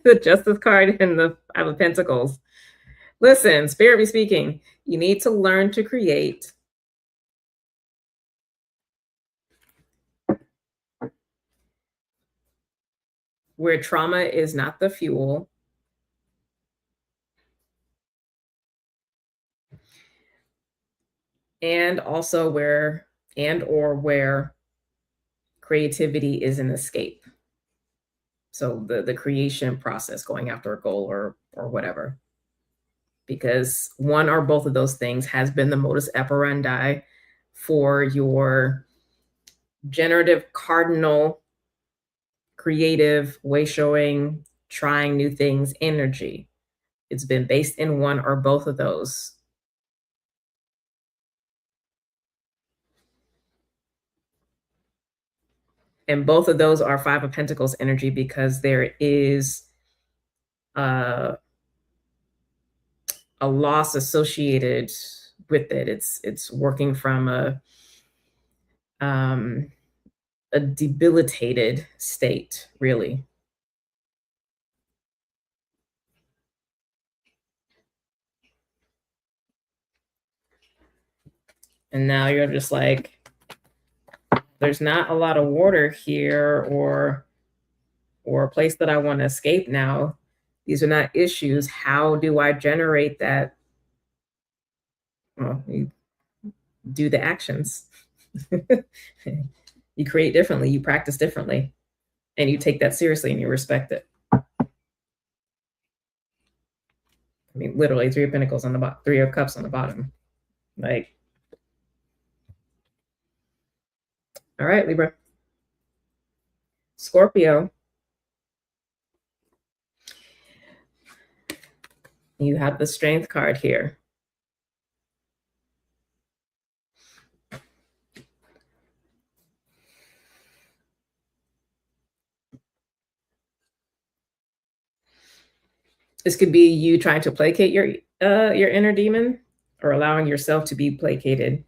The Justice card and the Five of Pentacles. Listen, Spirit be speaking. You need to learn to create where trauma is not the fuel, and also where creativity is an escape. So the creation process, going after a goal or whatever. Because one or both of those things has been the modus operandi for your generative, cardinal, creative, way showing, trying new things energy. It's been based in one or both of those. And both of those are Five of Pentacles energy, because there is a loss associated with it. It's working from a debilitated state, really. And now you're just like, there's not a lot of water here, or a place that I want to escape now. These are not issues. How do I generate that? Well, you do the actions. You create differently, you practice differently, and you take that seriously and you respect it. I mean, literally, Three of Pentacles on the bottom, Three of Cups on the bottom. Like, all right, Libra. Scorpio, you have the Strength card here. This could be you trying to placate your inner demon, or allowing yourself to be placated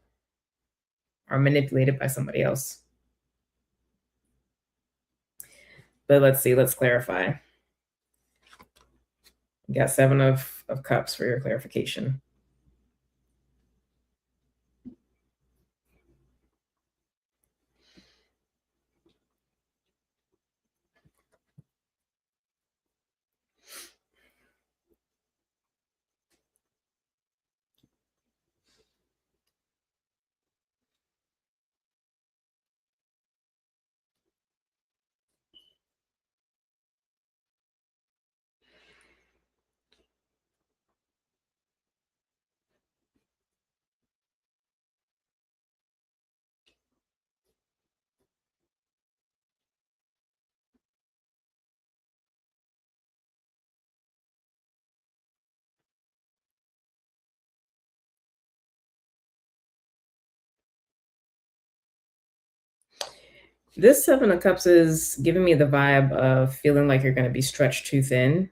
or manipulated by somebody else. But let's see, let's clarify. You got 7 of Cups for your clarification. This 7 of Cups is giving me the vibe of feeling like you're going to be stretched too thin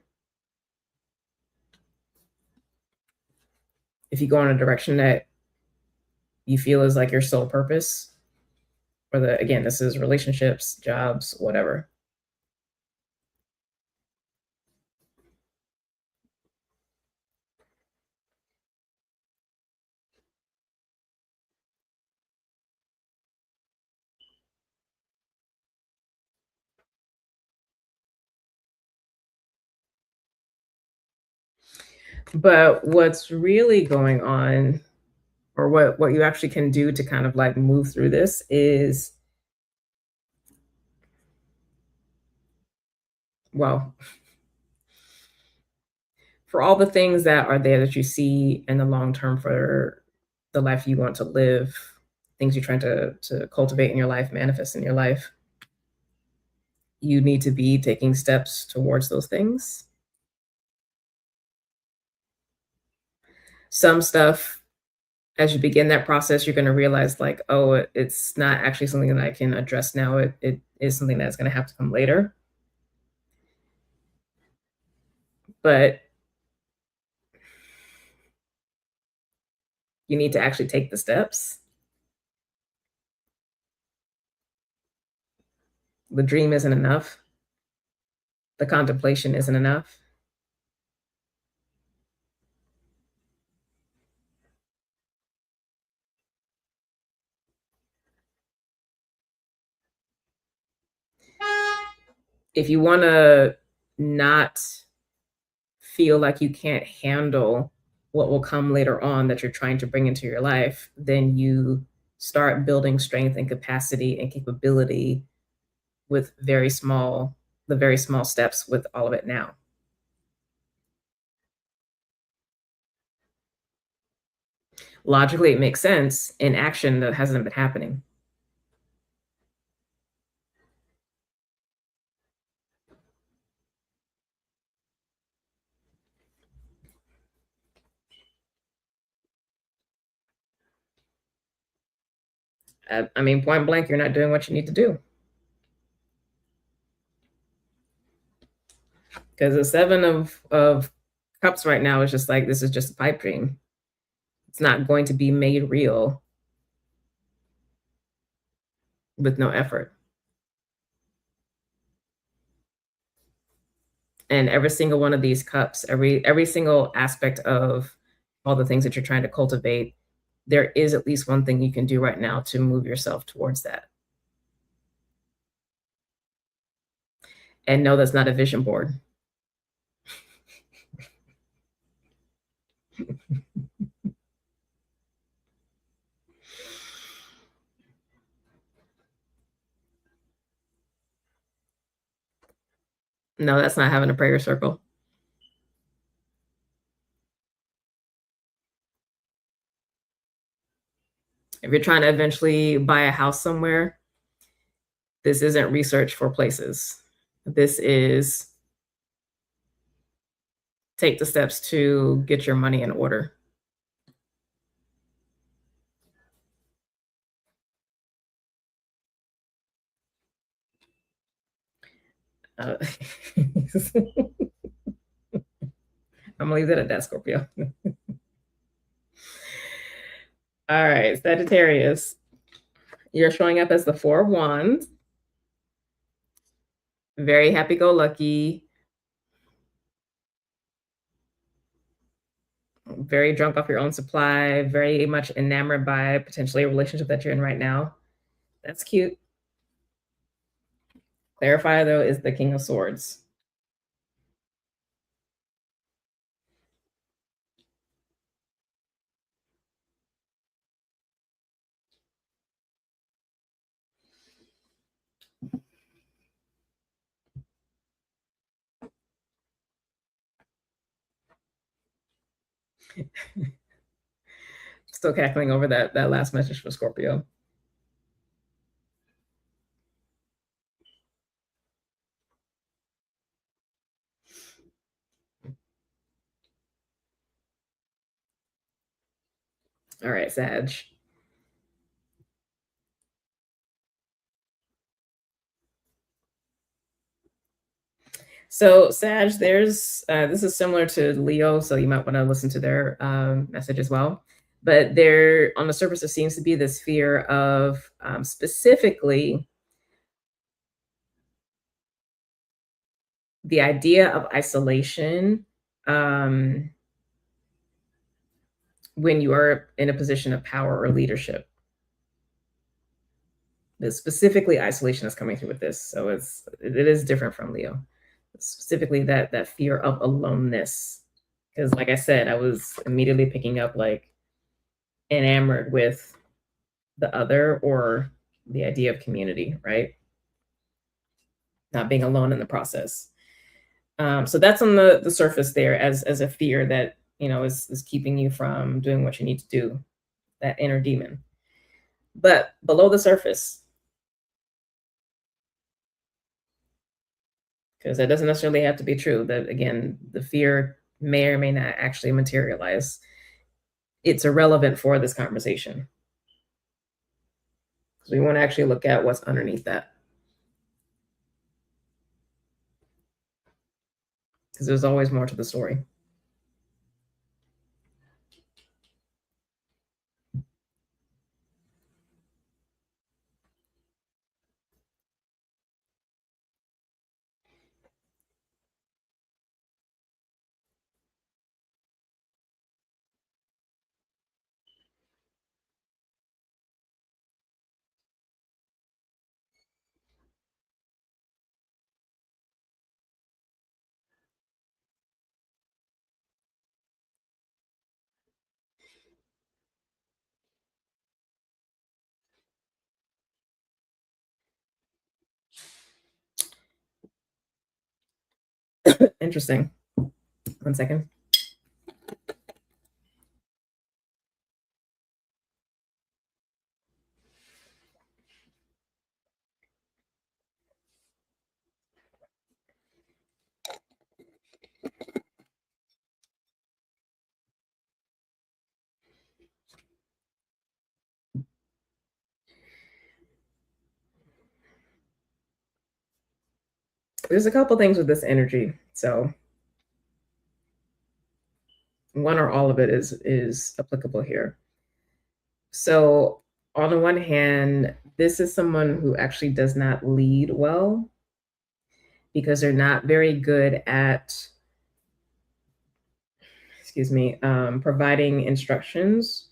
if you go in a direction that you feel is like your sole purpose. Again, this is relationships, jobs, whatever. But what's really going on, or what you actually can do to kind of like move through this, is, well, for all the things that are there that you see in the long term for the life you want to live, things you're trying to cultivate in your life, manifest in your life, you need to be taking steps towards those things. Some stuff, as you begin that process, you're going to realize like, oh, it's not actually something that I can address now. It is something that's going to have to come later. But you need to actually take the steps. The dream isn't enough. The contemplation isn't enough. If you want to not feel like you can't handle what will come later on that you're trying to bring into your life, then you start building strength and capacity and capability with the very small steps with all of it now. Logically, it makes sense. In action, that hasn't been happening. I mean, point blank, you're not doing what you need to do. Because the 7 of Cups right now is just like, this is just a pipe dream. It's not going to be made real with no effort. And every single one of these cups, every single aspect of all the things that you're trying to cultivate, there is at least one thing you can do right now to move yourself towards that. And no, that's not a vision board. No, that's not having a prayer circle. If you're trying to eventually buy a house somewhere, This isn't research for places. This is take the steps to get your money in order. I'm gonna leave that at that, Scorpio. All right, Sagittarius. You're showing up as the Four of Wands. Very happy-go-lucky. Very drunk off your own supply. Very much enamored by potentially a relationship that you're in right now. That's cute. Clarifier, though, is the King of Swords. Still cackling over that last message for Scorpio. All right, Sag. So Sag, there's this is similar to Leo, so you might want to listen to their message as well. But there, on the surface, there seems to be this fear of specifically the idea of isolation when you are in a position of power or leadership. Specifically, isolation is coming through with this, so it is different from Leo. Specifically, that fear of aloneness, because like I said, I was immediately picking up like enamored with the other or the idea of community, right? Not being alone in the process. So that's on the surface there as a fear that, you know, is keeping you from doing what you need to do, that inner demon. But below the surface, because that doesn't necessarily have to be true, that again, the fear may or may not actually materialize. It's irrelevant for this conversation. So we want to actually look at what's underneath that. Because there's always more to the story. Interesting. 1 second. There's a couple things with this energy. So one or all of it is applicable here. So on the one hand, this is someone who actually does not lead well because they're not very good at, providing instructions.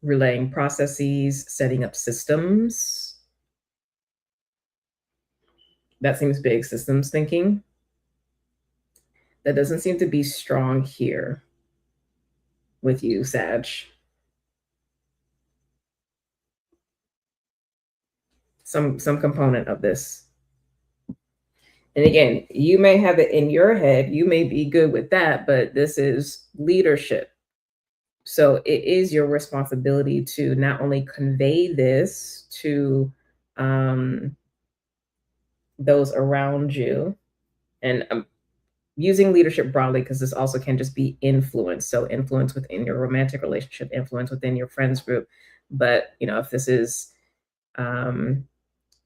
Relaying processes, setting up systems. That seems big, systems thinking. That doesn't seem to be strong here with you, Sag. Some component of this. And again, you may have it in your head, you may be good with that, but this is leadership. So it is your responsibility to not only convey this to those around you, and using leadership broadly, because this also can just be influence. So influence within your romantic relationship, influence within your friends group. But if this is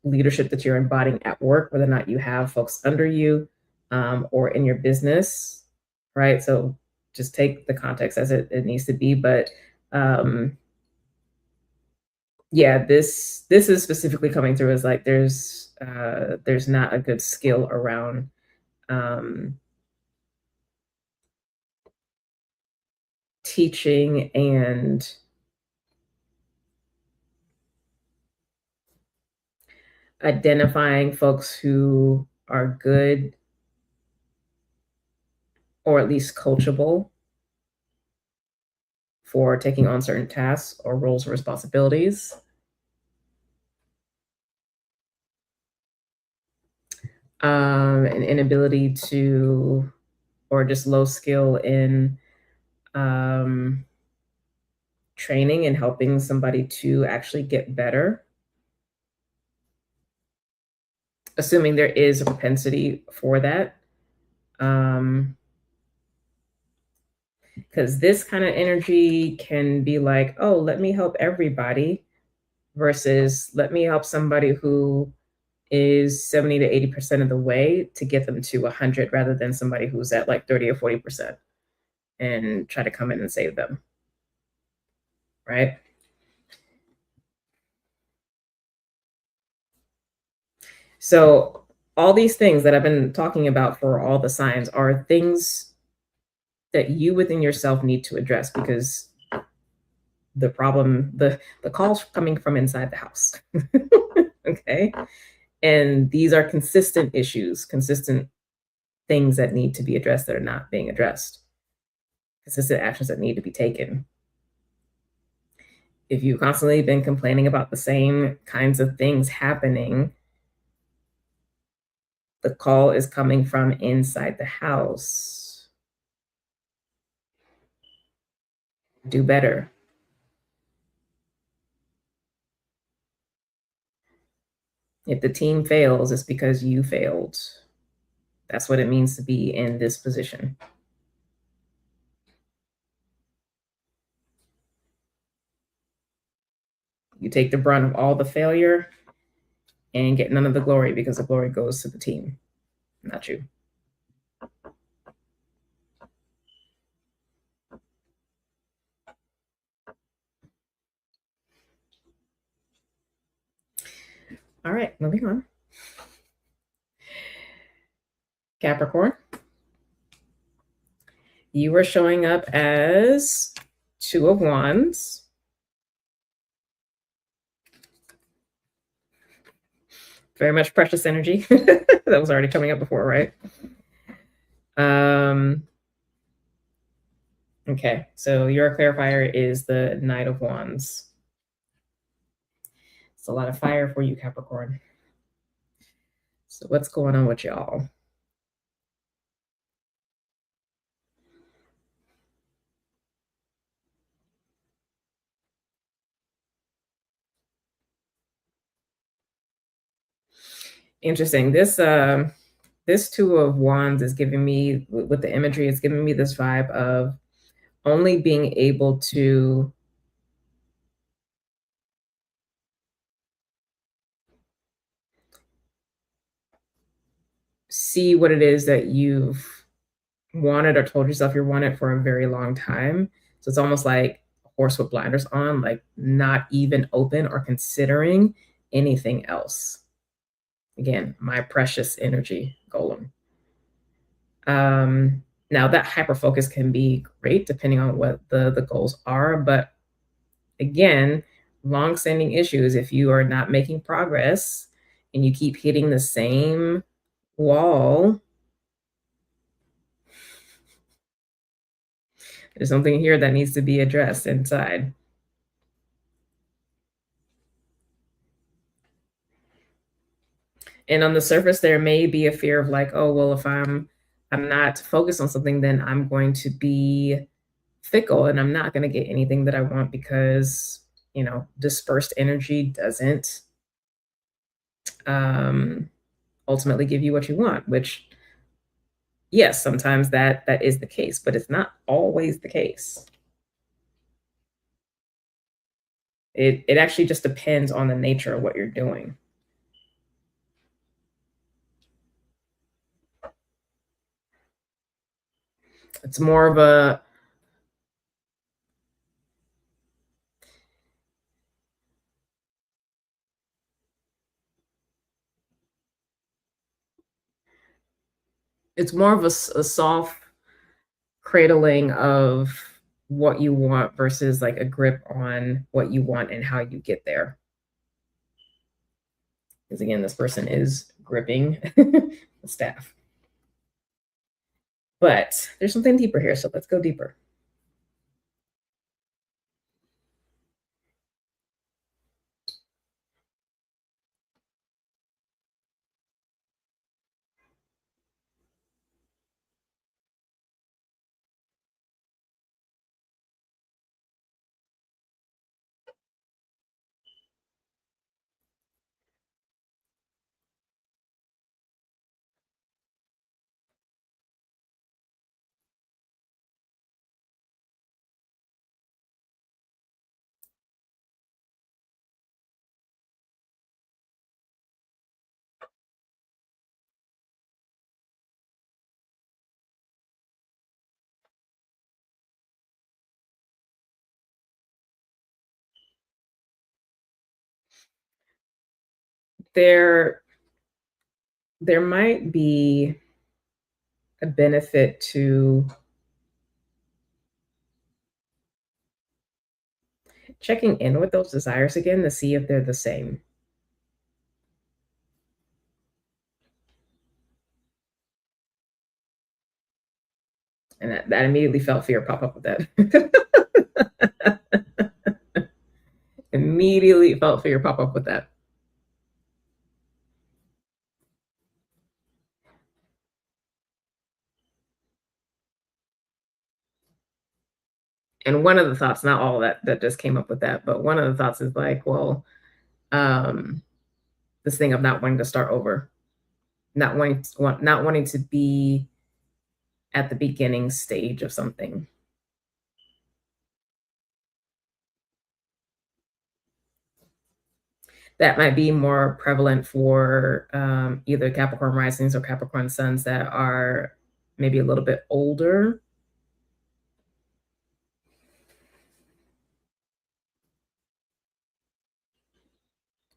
leadership that you're embodying at work, whether or not you have folks under you, or in your business, right? So just take the context as it needs to be. But yeah, this is specifically coming through as like there's not a good skill around teaching and identifying folks who are good or at least coachable for taking on certain tasks or roles or responsibilities. An inability to, or just low skill in training and helping somebody to actually get better, assuming there is a propensity for that. Because this kind of energy can be like, oh, let me help everybody versus let me help somebody who is 70 to 80% of the way to get them to 100 rather than somebody who's at like 30 or 40% and try to come in and save them. Right? So all these things that I've been talking about for all the signs are things that you within yourself need to address, because the problem, the call's coming from inside the house. Okay. And these are consistent issues, consistent things that need to be addressed that are not being addressed, consistent actions that need to be taken. If you've constantly been complaining about the same kinds of things happening, the call is coming from inside the house. Do better. If the team fails, it's because you failed. That's what it means to be in this position. You take the brunt of all the failure and get none of the glory, because the glory goes to the team, not you. All right, moving on. Capricorn, you are showing up as Two of Wands. Very much precious energy. That was already coming up before, right? Okay, so your clarifier is the Knight of Wands. It's a lot of fire for you, Capricorn. So what's going on with y'all? Interesting. This Two of Wands is giving me, with the imagery, it's giving me this vibe of only being able to see what it is that you've wanted or told yourself you wanted for a very long time. So it's almost like a horse with blinders on, like not even open or considering anything else. Again, my precious energy golem. Now that hyper focus can be great depending on what the goals are, but again, long-standing issues, if you are not making progress and you keep hitting the same wall, there's something here that needs to be addressed inside. And on the surface, there may be a fear of like, oh, well, if I'm not focused on something, then I'm going to be fickle, and I'm not going to get anything that I want because, you know, dispersed energy doesn't ultimately give you what you want, which, yes, sometimes that is the case, but it's not always the case. It actually just depends on the nature of what you're doing. It's more of a a soft cradling of what you want versus like a grip on what you want and how you get there. Because again, this person is gripping the staff. But there's something deeper here, so let's go deeper. There might be a benefit to checking in with those desires again to see if they're the same. And that immediately felt fear pop up with that. Immediately felt fear pop up with that. And one of the thoughts, not all that just came up with that, but one of the thoughts is like, well, this thing of not wanting to start over, not wanting to be at the beginning stage of something. That might be more prevalent for either Capricorn risings or Capricorn suns that are maybe a little bit older.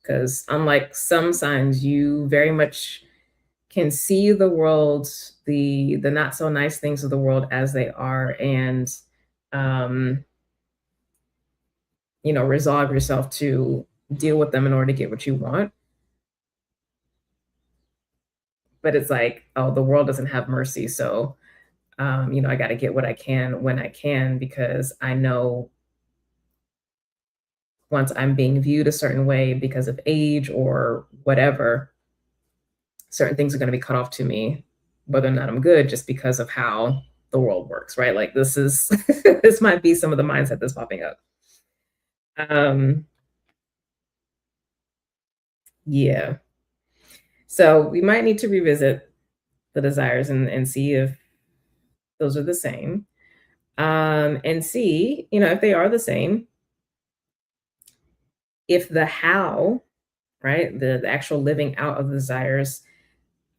Because unlike some signs, you very much can see the world, the not so nice things of the world as they are, and you know, resolve yourself to deal with them in order to get what you want. But it's like, oh, the world doesn't have mercy, so you know, I got to get what I can when I can, because I know once I'm being viewed a certain way because of age or whatever, certain things are going to be cut off to me, whether or not I'm good, just because of how the world works, right? Like this is this might be some of the mindset that's popping up. Yeah. So we might need to revisit the desires and see if those are the same. And see, you know, if they are the same, if the how, right, the actual living out of the desires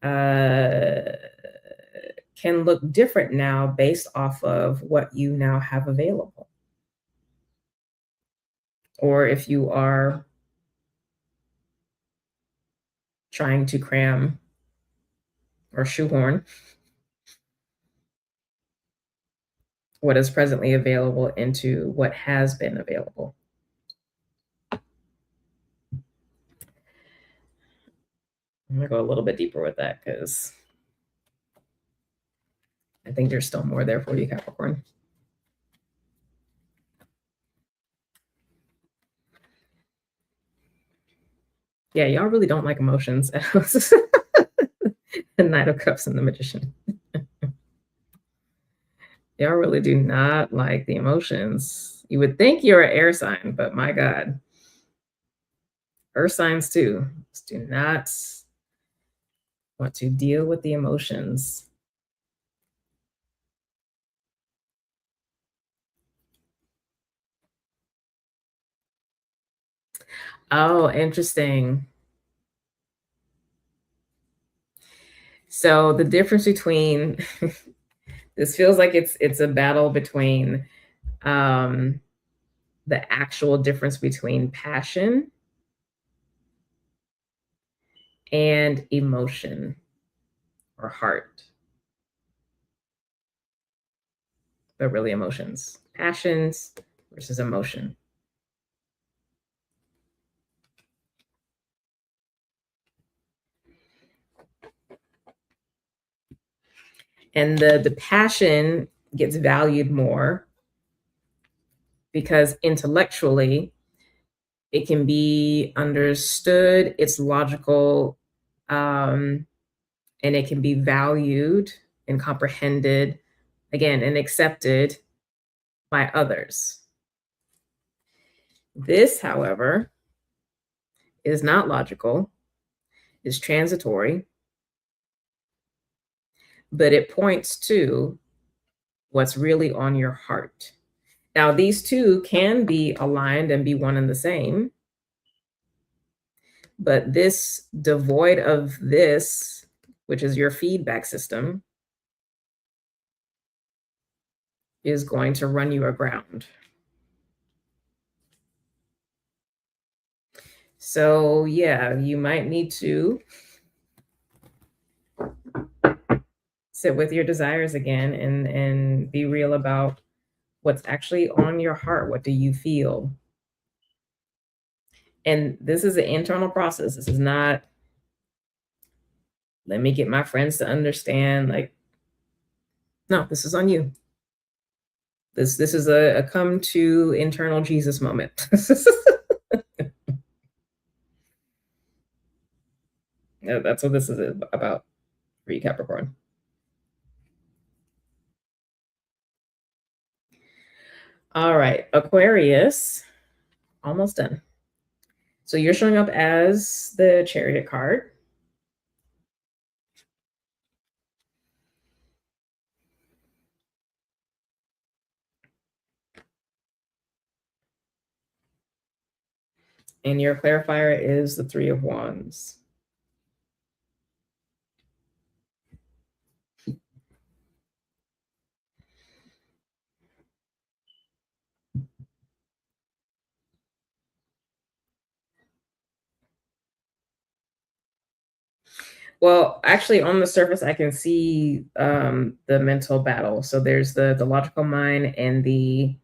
uh, can look different now based off of what you now have available. Or if you are trying to cram or shoehorn what is presently available into what has been available. I'm going to go a little bit deeper with that because I think there's still more there for you, Capricorn. Yeah, y'all really don't like emotions. The Knight of Cups and the Magician. Y'all really do not like the emotions. You would think you're an air sign, but my God. Earth signs too do not want to deal with the emotions. Oh, interesting. So the difference between this feels like it's a battle between the actual difference between passion and emotion or heart, but really emotions. Passions versus emotion. And the passion gets valued more because intellectually it can be understood, it's logical, and it can be valued and comprehended, again, and accepted by others. This, however, is not logical, is transitory, but it points to what's really on your heart. Now, these two can be aligned and be one and the same, but this devoid of this, which is your feedback system, is going to run you aground. So yeah, you might need to sit with your desires again and be real about what's actually on your heart. What do you feel? And this is an internal process. This is not, let me get my friends to understand. Like, no, this is on you. This is a come to internal Jesus moment. Yeah, that's what this is about for you, Capricorn. All right, Aquarius, almost done. So you're showing up as the Chariot card. And your clarifier is the Three of Wands. Well, actually, on the surface, I can see the mental battle. So there's the logical mind and the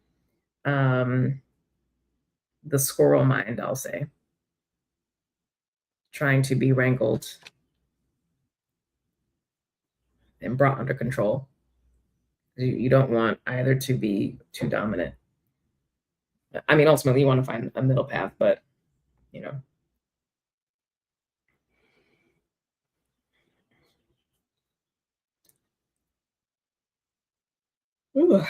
squirrel mind, I'll say, trying to be wrangled and brought under control. You don't want either to be too dominant. I mean, ultimately, you want to find a middle path, but you know. Ooh.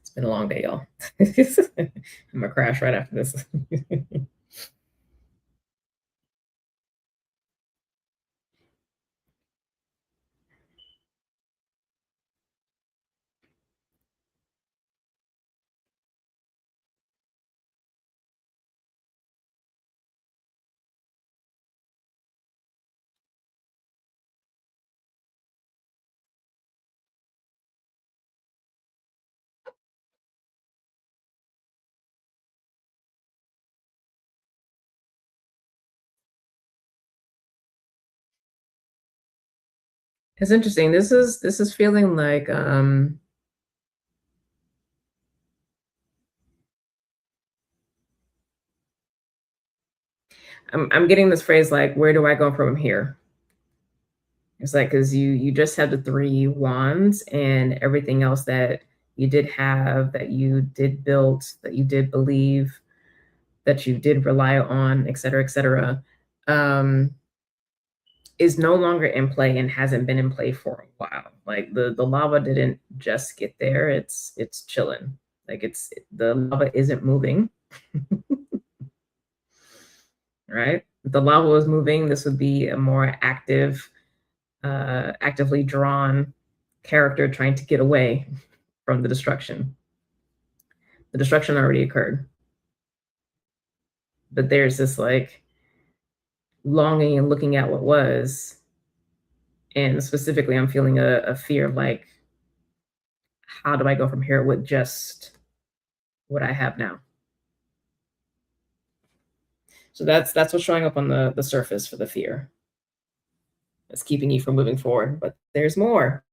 It's been a long day, y'all. I'm gonna crash right after this. It's interesting. This is feeling like I'm getting this phrase like, where do I go from here? It's like, because you just had the Three Wands and everything else that you did have, that you did build, that you did believe, that you did rely on, et cetera, et cetera. is no longer in play and hasn't been in play for a while. Like the lava didn't just get there. It's chilling. Like the lava isn't moving. Right? If the lava was moving, this would be a more active, actively drawn character trying to get away from the destruction. The destruction already occurred. But there's this like longing and looking at what was. And specifically, I'm feeling a fear of like, how do I go from here with just what I have now? So that's what's showing up on the surface for the fear. It's keeping you from moving forward. But there's more.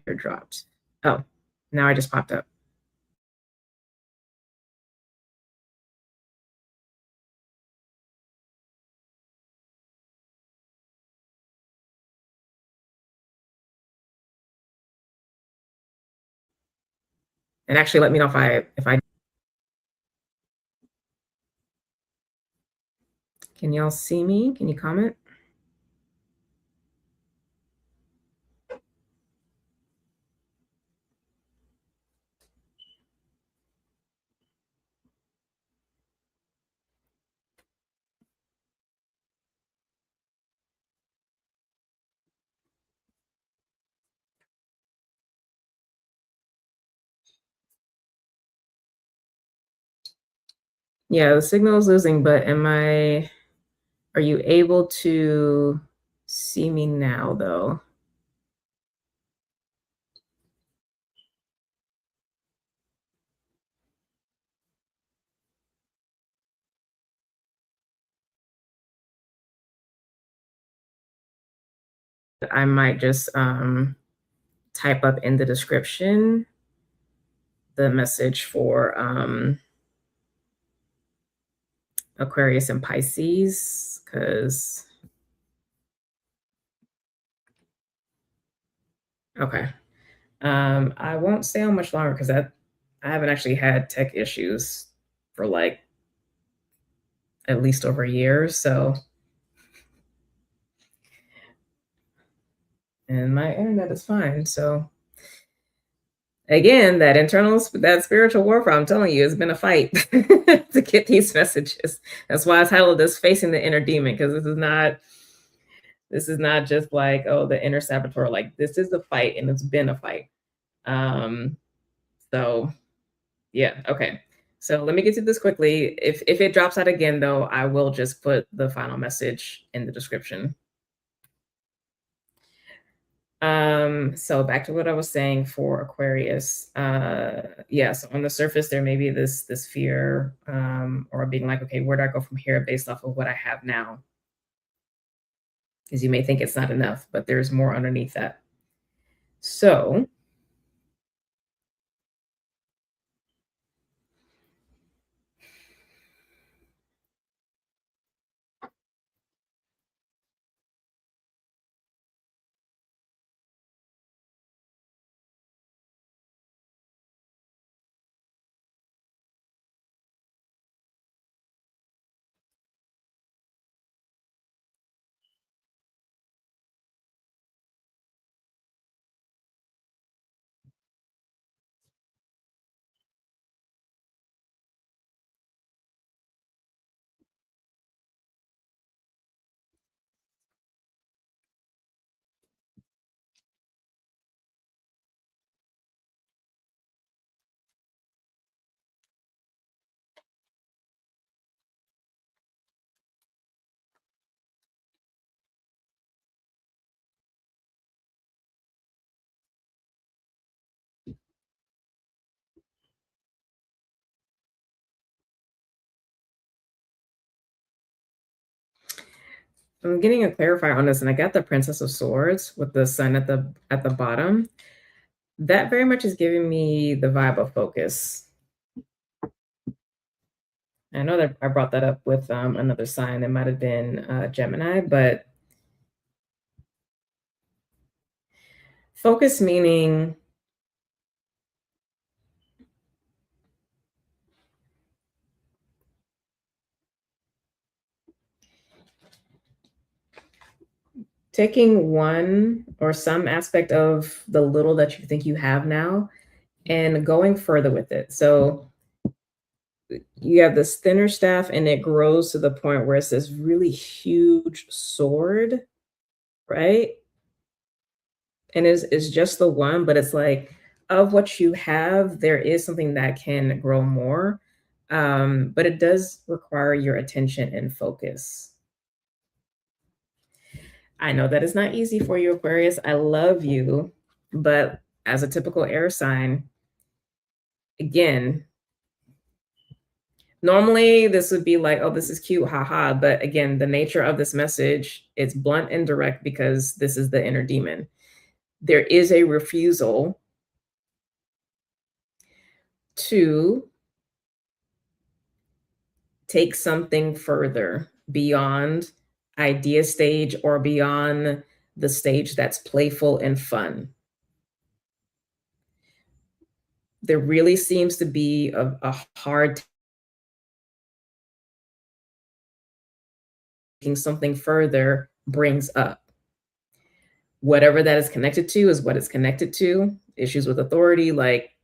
Fear dropped. Oh, now I just popped up. And actually let me know if I can y'all see me? Can you comment? Yeah, the signal is losing, but are you able to see me now though? I might just type up in the description the message for Aquarius and Pisces, because okay. I won't stay on much longer because I haven't actually had tech issues for like at least over a year. So, and my internet is fine. So, again, that spiritual warfare, I'm telling you, it's been a fight to get these messages. That's why I titled this "Facing the Inner Demon," because this is not just like, oh, the inner saboteur. Like, this is a fight, and it's been a fight. So yeah, okay. So let me get to this quickly. If it drops out again, though, I will just put the final message in the description. So back to what I was saying for Aquarius. Yeah, so on the surface there may be this fear, or being like, okay, where do I go from here based off of what I have now? Because you may think it's not enough, but there's more underneath that. So I'm getting a clarifier on this, and I got the Princess of Swords with the sun at the bottom. That very much is giving me the vibe of focus. I know that I brought that up with another sign. It might have been Gemini, but focus meaning taking one or some aspect of the little that you think you have now and going further with it. So you have this thinner staff and it grows to the point where it's this really huge sword, right? And it's just the one, but it's like of what you have, there is something that can grow more. But it does require your attention and focus. I know that is not easy for you, Aquarius. I love you, but as a typical air sign, again, normally this would be like, oh, this is cute, haha. But again, the nature of this message is blunt and direct because this is the inner demon. There is a refusal to take something further beyond idea stage or beyond the stage that's playful and fun. There really seems to be a hard taking something further brings up. Whatever that is connected to is what it's connected to. Issues with authority, like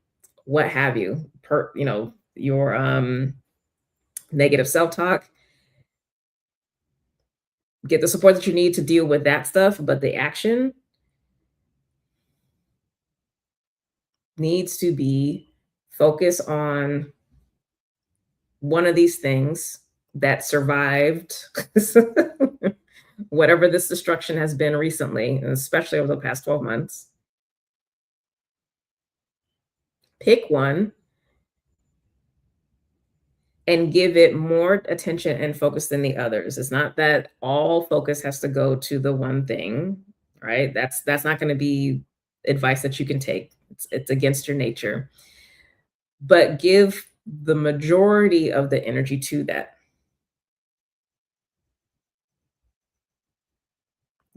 what have you, your negative self-talk. Get the support that you need to deal with that stuff, but the action needs to be focus on one of these things that survived whatever this destruction has been recently, and especially over the past 12 months. Pick one and give it more attention and focus than the others. It's not that all focus has to go to the one thing, right? That's not going to be advice that you can take. It's against your nature. But give the majority of the energy to that.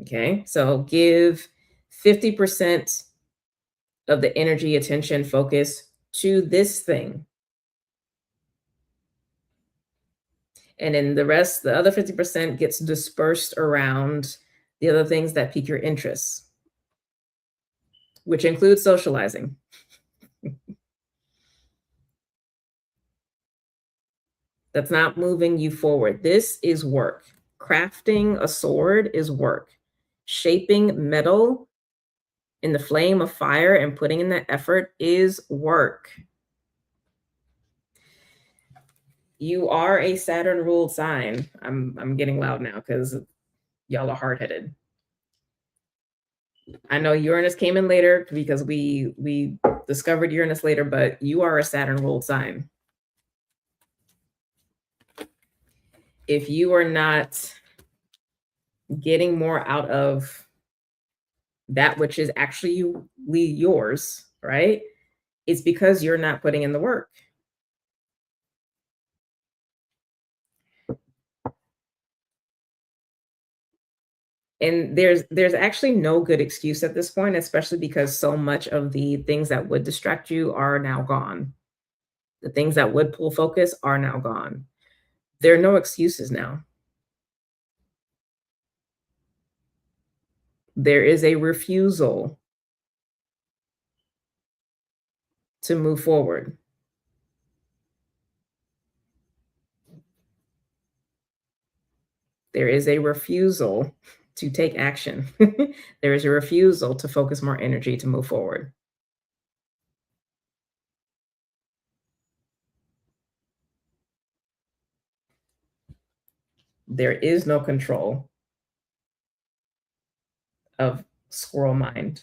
Okay? So give 50% of the energy, attention, focus to this thing. And then the rest, the other 50% gets dispersed around the other things that pique your interest, which includes socializing. That's not moving you forward. This is work. Crafting a sword is work. Shaping metal in the flame of fire and putting in that effort is work. You are a Saturn ruled sign. I'm getting loud now because y'all are hard-headed. I know Uranus came in later because we discovered Uranus later, but you are a Saturn ruled sign. If you are not getting more out of that which is actually yours, right? It's because you're not putting in the work. And there's actually no good excuse at this point, especially because so much of the things that would distract you are now gone. The things that would pull focus are now gone. There are no excuses now. There is a refusal to move forward. There is a refusal to take action. There is a refusal to focus more energy to move forward. There is no control of squirrel mind,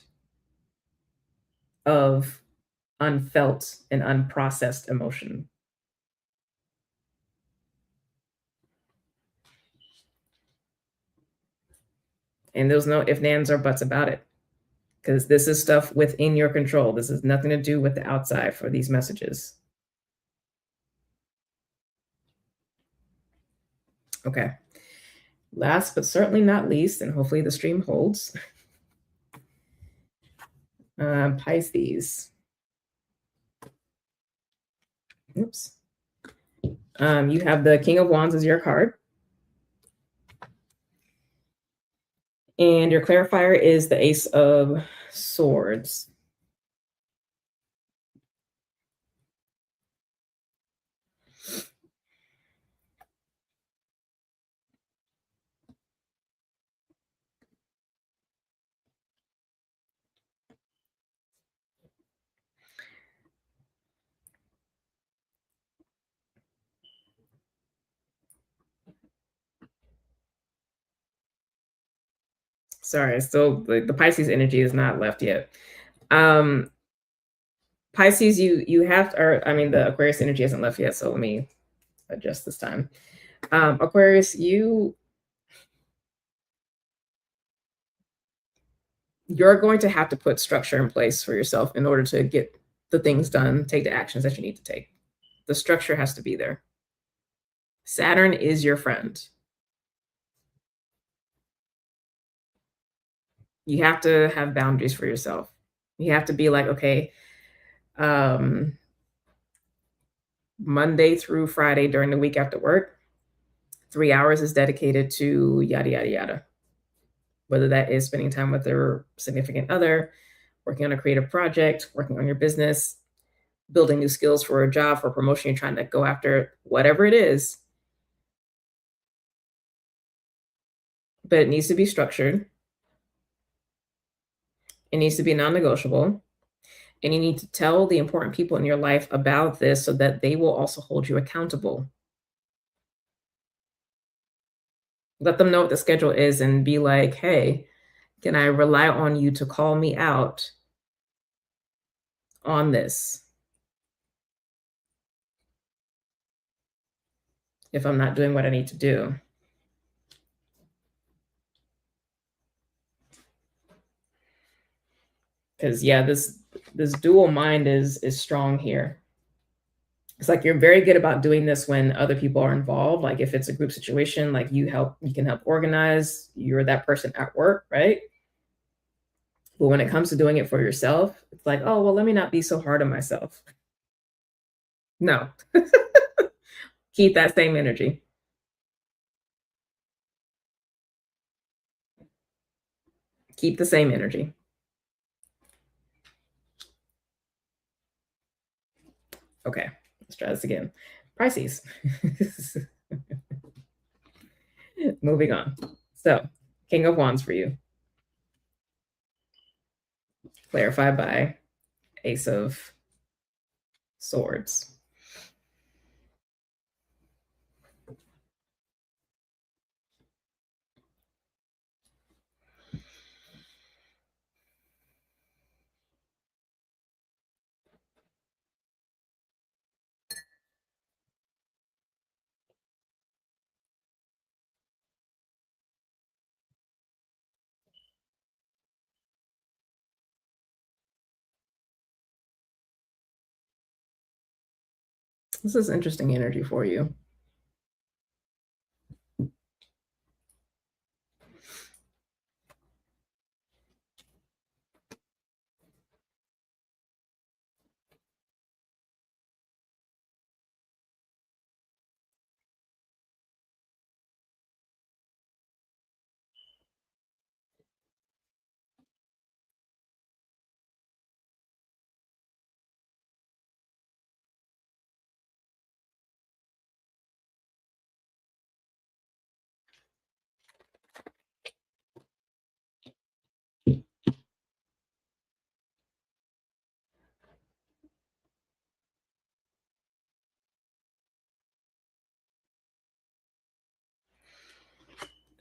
of unfelt and unprocessed emotion. And there's no ifs, ands, or buts about it, because this is stuff within your control. This has nothing to do with the outside for these messages. Okay. Last but certainly not least, and hopefully the stream holds, Pisces. Oops. You have the King of Wands as your card. And your clarifier is the Ace of Swords. Sorry, still the Pisces energy is not left yet. Pisces, you have to, or I mean, the Aquarius energy hasn't left yet, so let me adjust this time. Aquarius, you're going to have to put structure in place for yourself in order to get the things done, take the actions that you need to take. The structure has to be there. Saturn is your friend. You have to have boundaries for yourself. You have to be like, okay, Monday through Friday during the week after work, 3 hours is dedicated to yada, yada, yada. Whether that is spending time with their significant other, working on a creative project, working on your business, building new skills for a job, for a promotion you're trying to go after, whatever it is. But it needs to be structured. It needs to be non-negotiable. And you need to tell the important people in your life about this so that they will also hold you accountable. Let them know what the schedule is and be like, hey, can I rely on you to call me out on this if I'm not doing what I need to do? Because yeah, this dual mind is strong here. It's like you're very good about doing this when other people are involved. Like if it's a group situation, like you can help organize, you're that person at work, right? But when it comes to doing it for yourself, it's like, oh, well, let me not be so hard on myself. No. Keep that same energy. Keep the same energy. Okay, let's try this again. Pisces. Moving on. So, King of Wands for you. Clarified by Ace of Swords. This is interesting energy for you.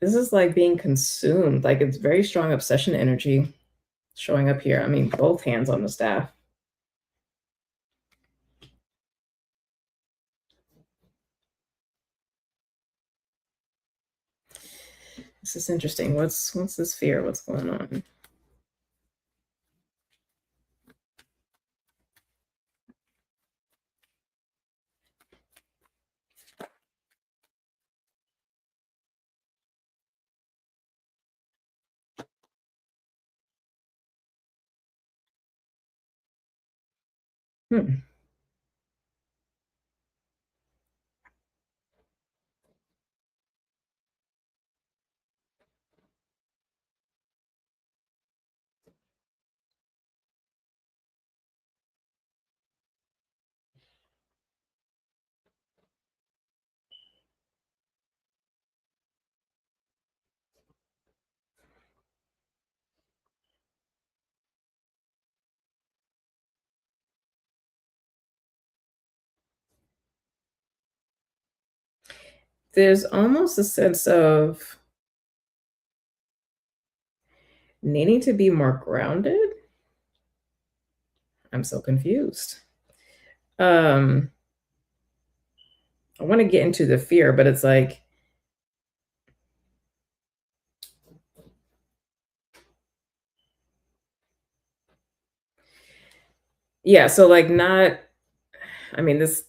This is like being consumed. Like it's very strong obsession energy showing up here. I mean, both hands on the staff. This is interesting. What's this fear? What's going on? Hmm. There's almost a sense of needing to be more grounded. I'm so confused. I want to get into the fear, but it's like, yeah, so like not, I mean, this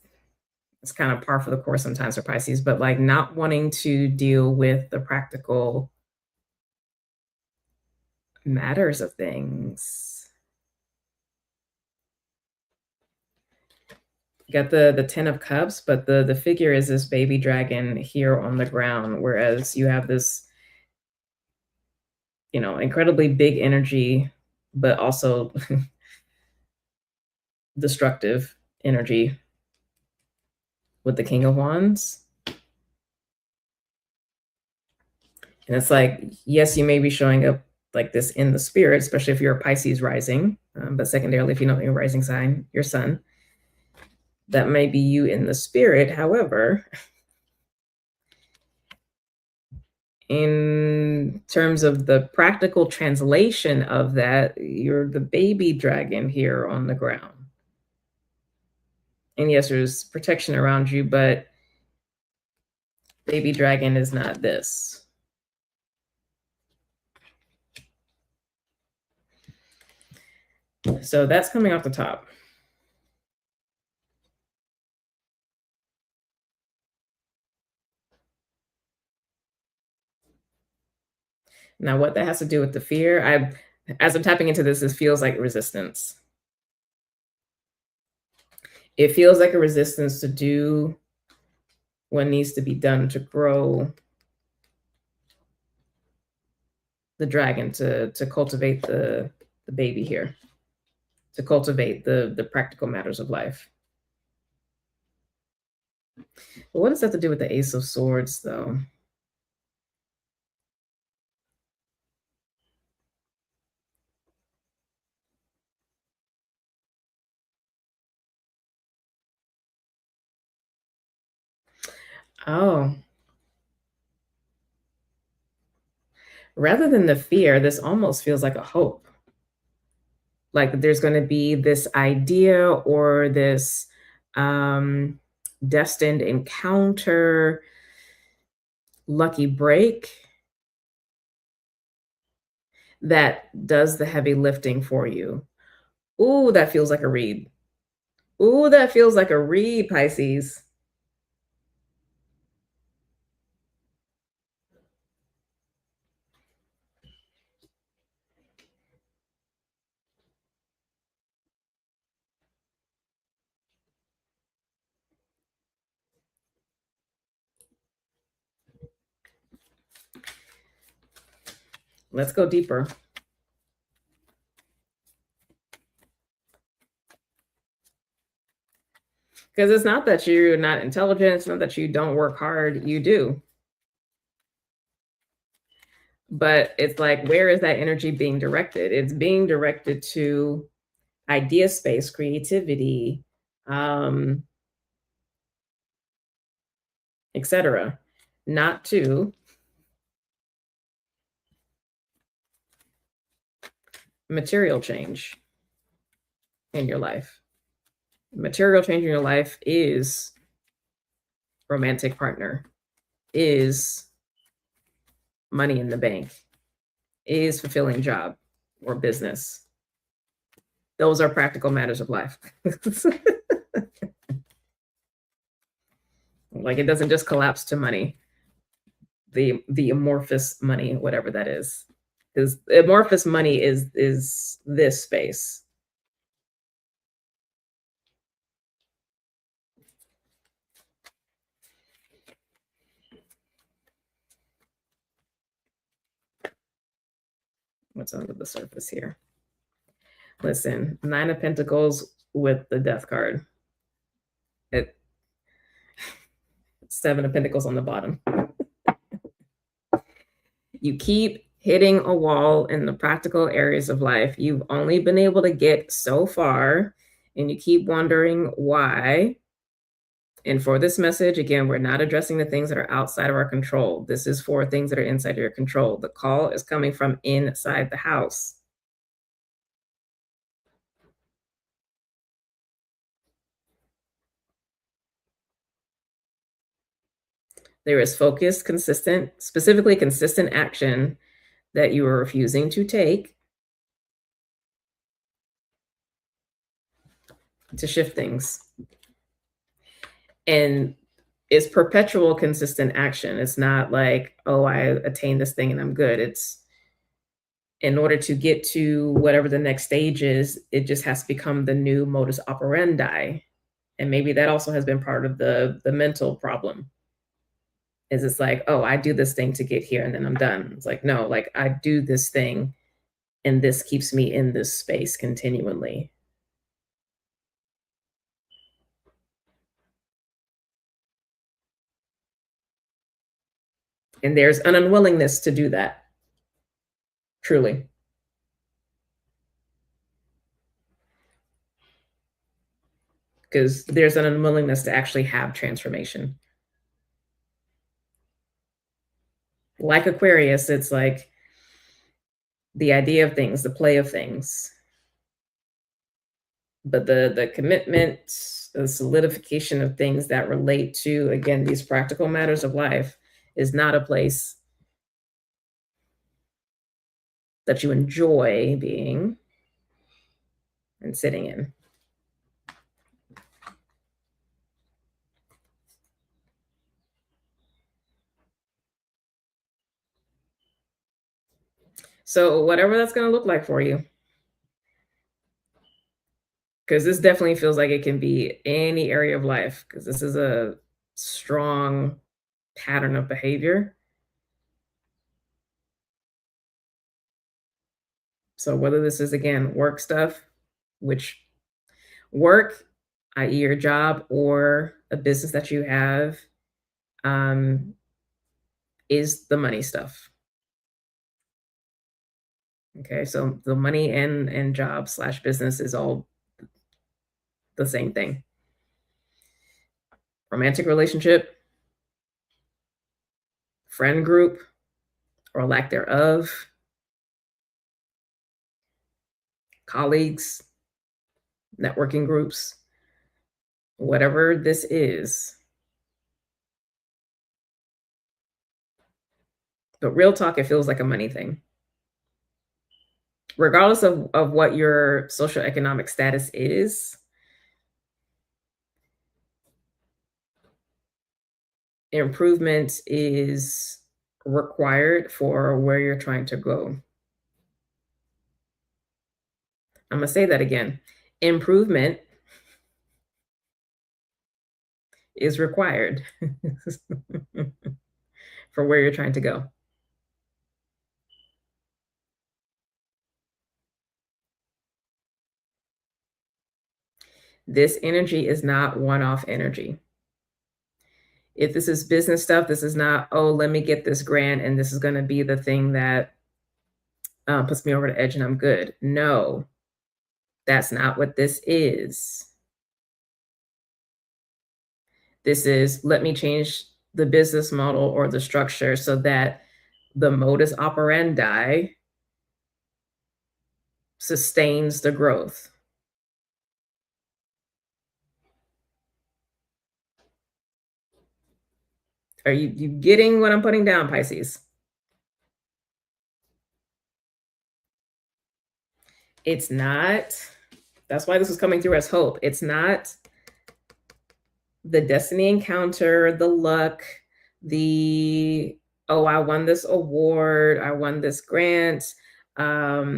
is kind of par for the course sometimes for Pisces, but like not wanting to deal with the practical matters of things. Got the 10 of cups, but the figure is this baby dragon here on the ground, whereas you have this, you know, incredibly big energy, but also destructive energy with the King of Wands. And it's like, yes, you may be showing up like this in the spirit, especially if you're a Pisces rising, but secondarily, if you know your rising sign, your sun, that may be you in the spirit. However, in terms of the practical translation of that, you're the baby dragon here on the ground. And yes, there's protection around you, but baby dragon is not this. So that's coming off the top. Now, what that has to do with the fear, as I'm tapping into this, it feels like resistance. It feels like a resistance to do what needs to be done to grow the dragon, to cultivate the baby here, to cultivate the practical matters of life. But what does that have to do with the Ace of Swords, though? Oh, rather than the fear, this almost feels like a hope. Like there's going to be this idea or this destined encounter, lucky break that does the heavy lifting for you. Ooh, that feels like a read. Ooh, that feels like a read, Pisces. Let's go deeper. Because it's not that you're not intelligent. It's not that you don't work hard. You do. But it's like, where is that energy being directed? It's being directed to idea space, creativity, etc., not to material change in your life. Material change in your life is romantic partner, is money in the bank, is fulfilling job or business. Those are practical matters of life. Like, it doesn't just collapse to money, the amorphous money, whatever that is. Because amorphous money is this space. What's under the surface here? Listen, 9 of Pentacles with the Death card. 7 of Pentacles on the bottom. You keep hitting a wall in the practical areas of life. You've only been able to get so far, and you keep wondering why. And for this message, again, we're not addressing the things that are outside of our control. This is for things that are inside your control. The call is coming from inside the house. There is focused, consistent, specifically consistent action that you are refusing to take to shift things. And it's perpetual, consistent action. It's not like, oh, I attained this thing and I'm good. It's in order to get to whatever the next stage is, it just has to become the new modus operandi. And maybe that also has been part of the mental problem. Is it's like, oh, I do this thing to get here and then I'm done. It's like, no, like I do this thing and this keeps me in this space continually. And there's an unwillingness to do that, truly. Because there's an unwillingness to actually have transformation. Like Aquarius, it's like the idea of things, the play of things. But the commitment, the solidification of things that relate to, again, these practical matters of life is not a place that you enjoy being and sitting in. So whatever that's going to look like for you, because this definitely feels like it can be any area of life, because this is a strong pattern of behavior. So whether this is, again, work stuff, which work, i.e. your job, or a business that you have, is the money stuff. Okay, so the money and job / business is all the same thing. Romantic relationship, friend group, or lack thereof, colleagues, networking groups, whatever this is. But real talk, it feels like a money thing. Regardless of what your socioeconomic status is, improvement is required for where you're trying to go. I'm going to say that again. Improvement is required for where you're trying to go. This energy is not one-off energy. If this is business stuff, this is not, oh, let me get this grant and this is going to be the thing that puts me over the edge and I'm good. No, that's not what this is. This is, let me change the business model or the structure so that the modus operandi sustains the growth. Are you getting what I'm putting down, Pisces? It's not. That's why this was coming through as hope. It's not the destiny encounter, the luck, the, oh, I won this award, I won this grant, I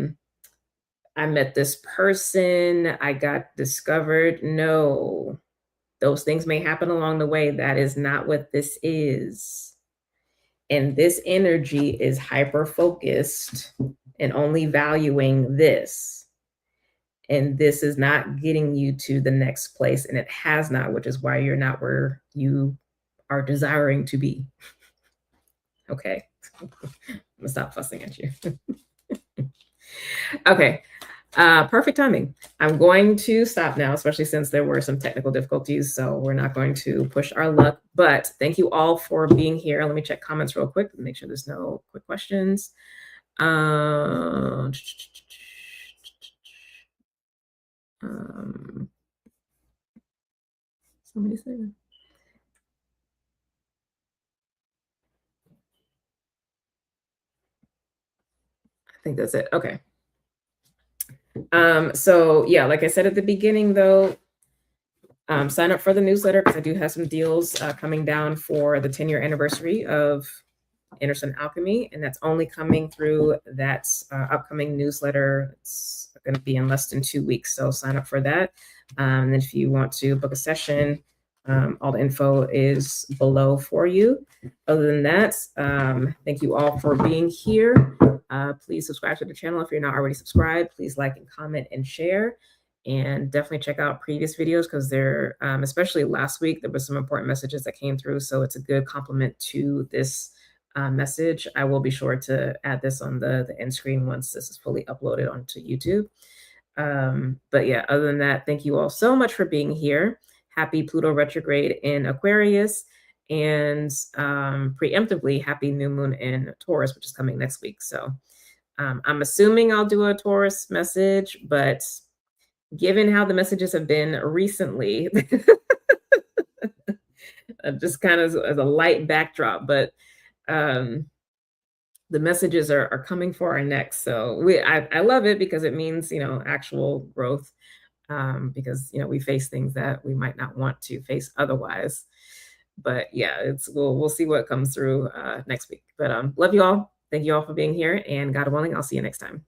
met this person, I got discovered. No, those things may happen along the way. That is not what this is. And this energy is hyper focused and only valuing this. And this is not getting you to the next place. And it has not, which is why you're not where you are desiring to be. Okay. I'm gonna stop fussing at you. Okay. Perfect timing. I'm going to stop now, especially since there were some technical difficulties. So we're not going to push our luck. But thank you all for being here. Let me check comments real quick. Make sure there's no quick questions. Somebody say that. I think that's it. Okay. So yeah, like I said at the beginning, though, sign up for the newsletter because I do have some deals coming down for the 10-year anniversary of Anderson Alchemy, and that's only coming through that upcoming newsletter. It's going to be in less than 2 weeks, so sign up for that. And if you want to book a session, all the info is below for you. Other than that, thank you all for being here. Please subscribe to the channel if you're not already subscribed. Please like and comment and share. And definitely check out previous videos because there, especially last week, there was some important messages that came through. So it's a good complement to this message. I will be sure to add this on the end screen once this is fully uploaded onto YouTube. But yeah, other than that, thank you all so much for being here. Happy Pluto retrograde in Aquarius, and preemptively happy new moon in Taurus, which is coming next week. So I'm assuming I'll do a Taurus message, but given how the messages have been recently, just kind of as a light backdrop, but the messages are coming for our necks. So I love it because it means, actual growth, because, we face things that we might not want to face otherwise. But yeah, we'll see what comes through next week. But love you all. Thank you all for being here, and God willing, I'll see you next time.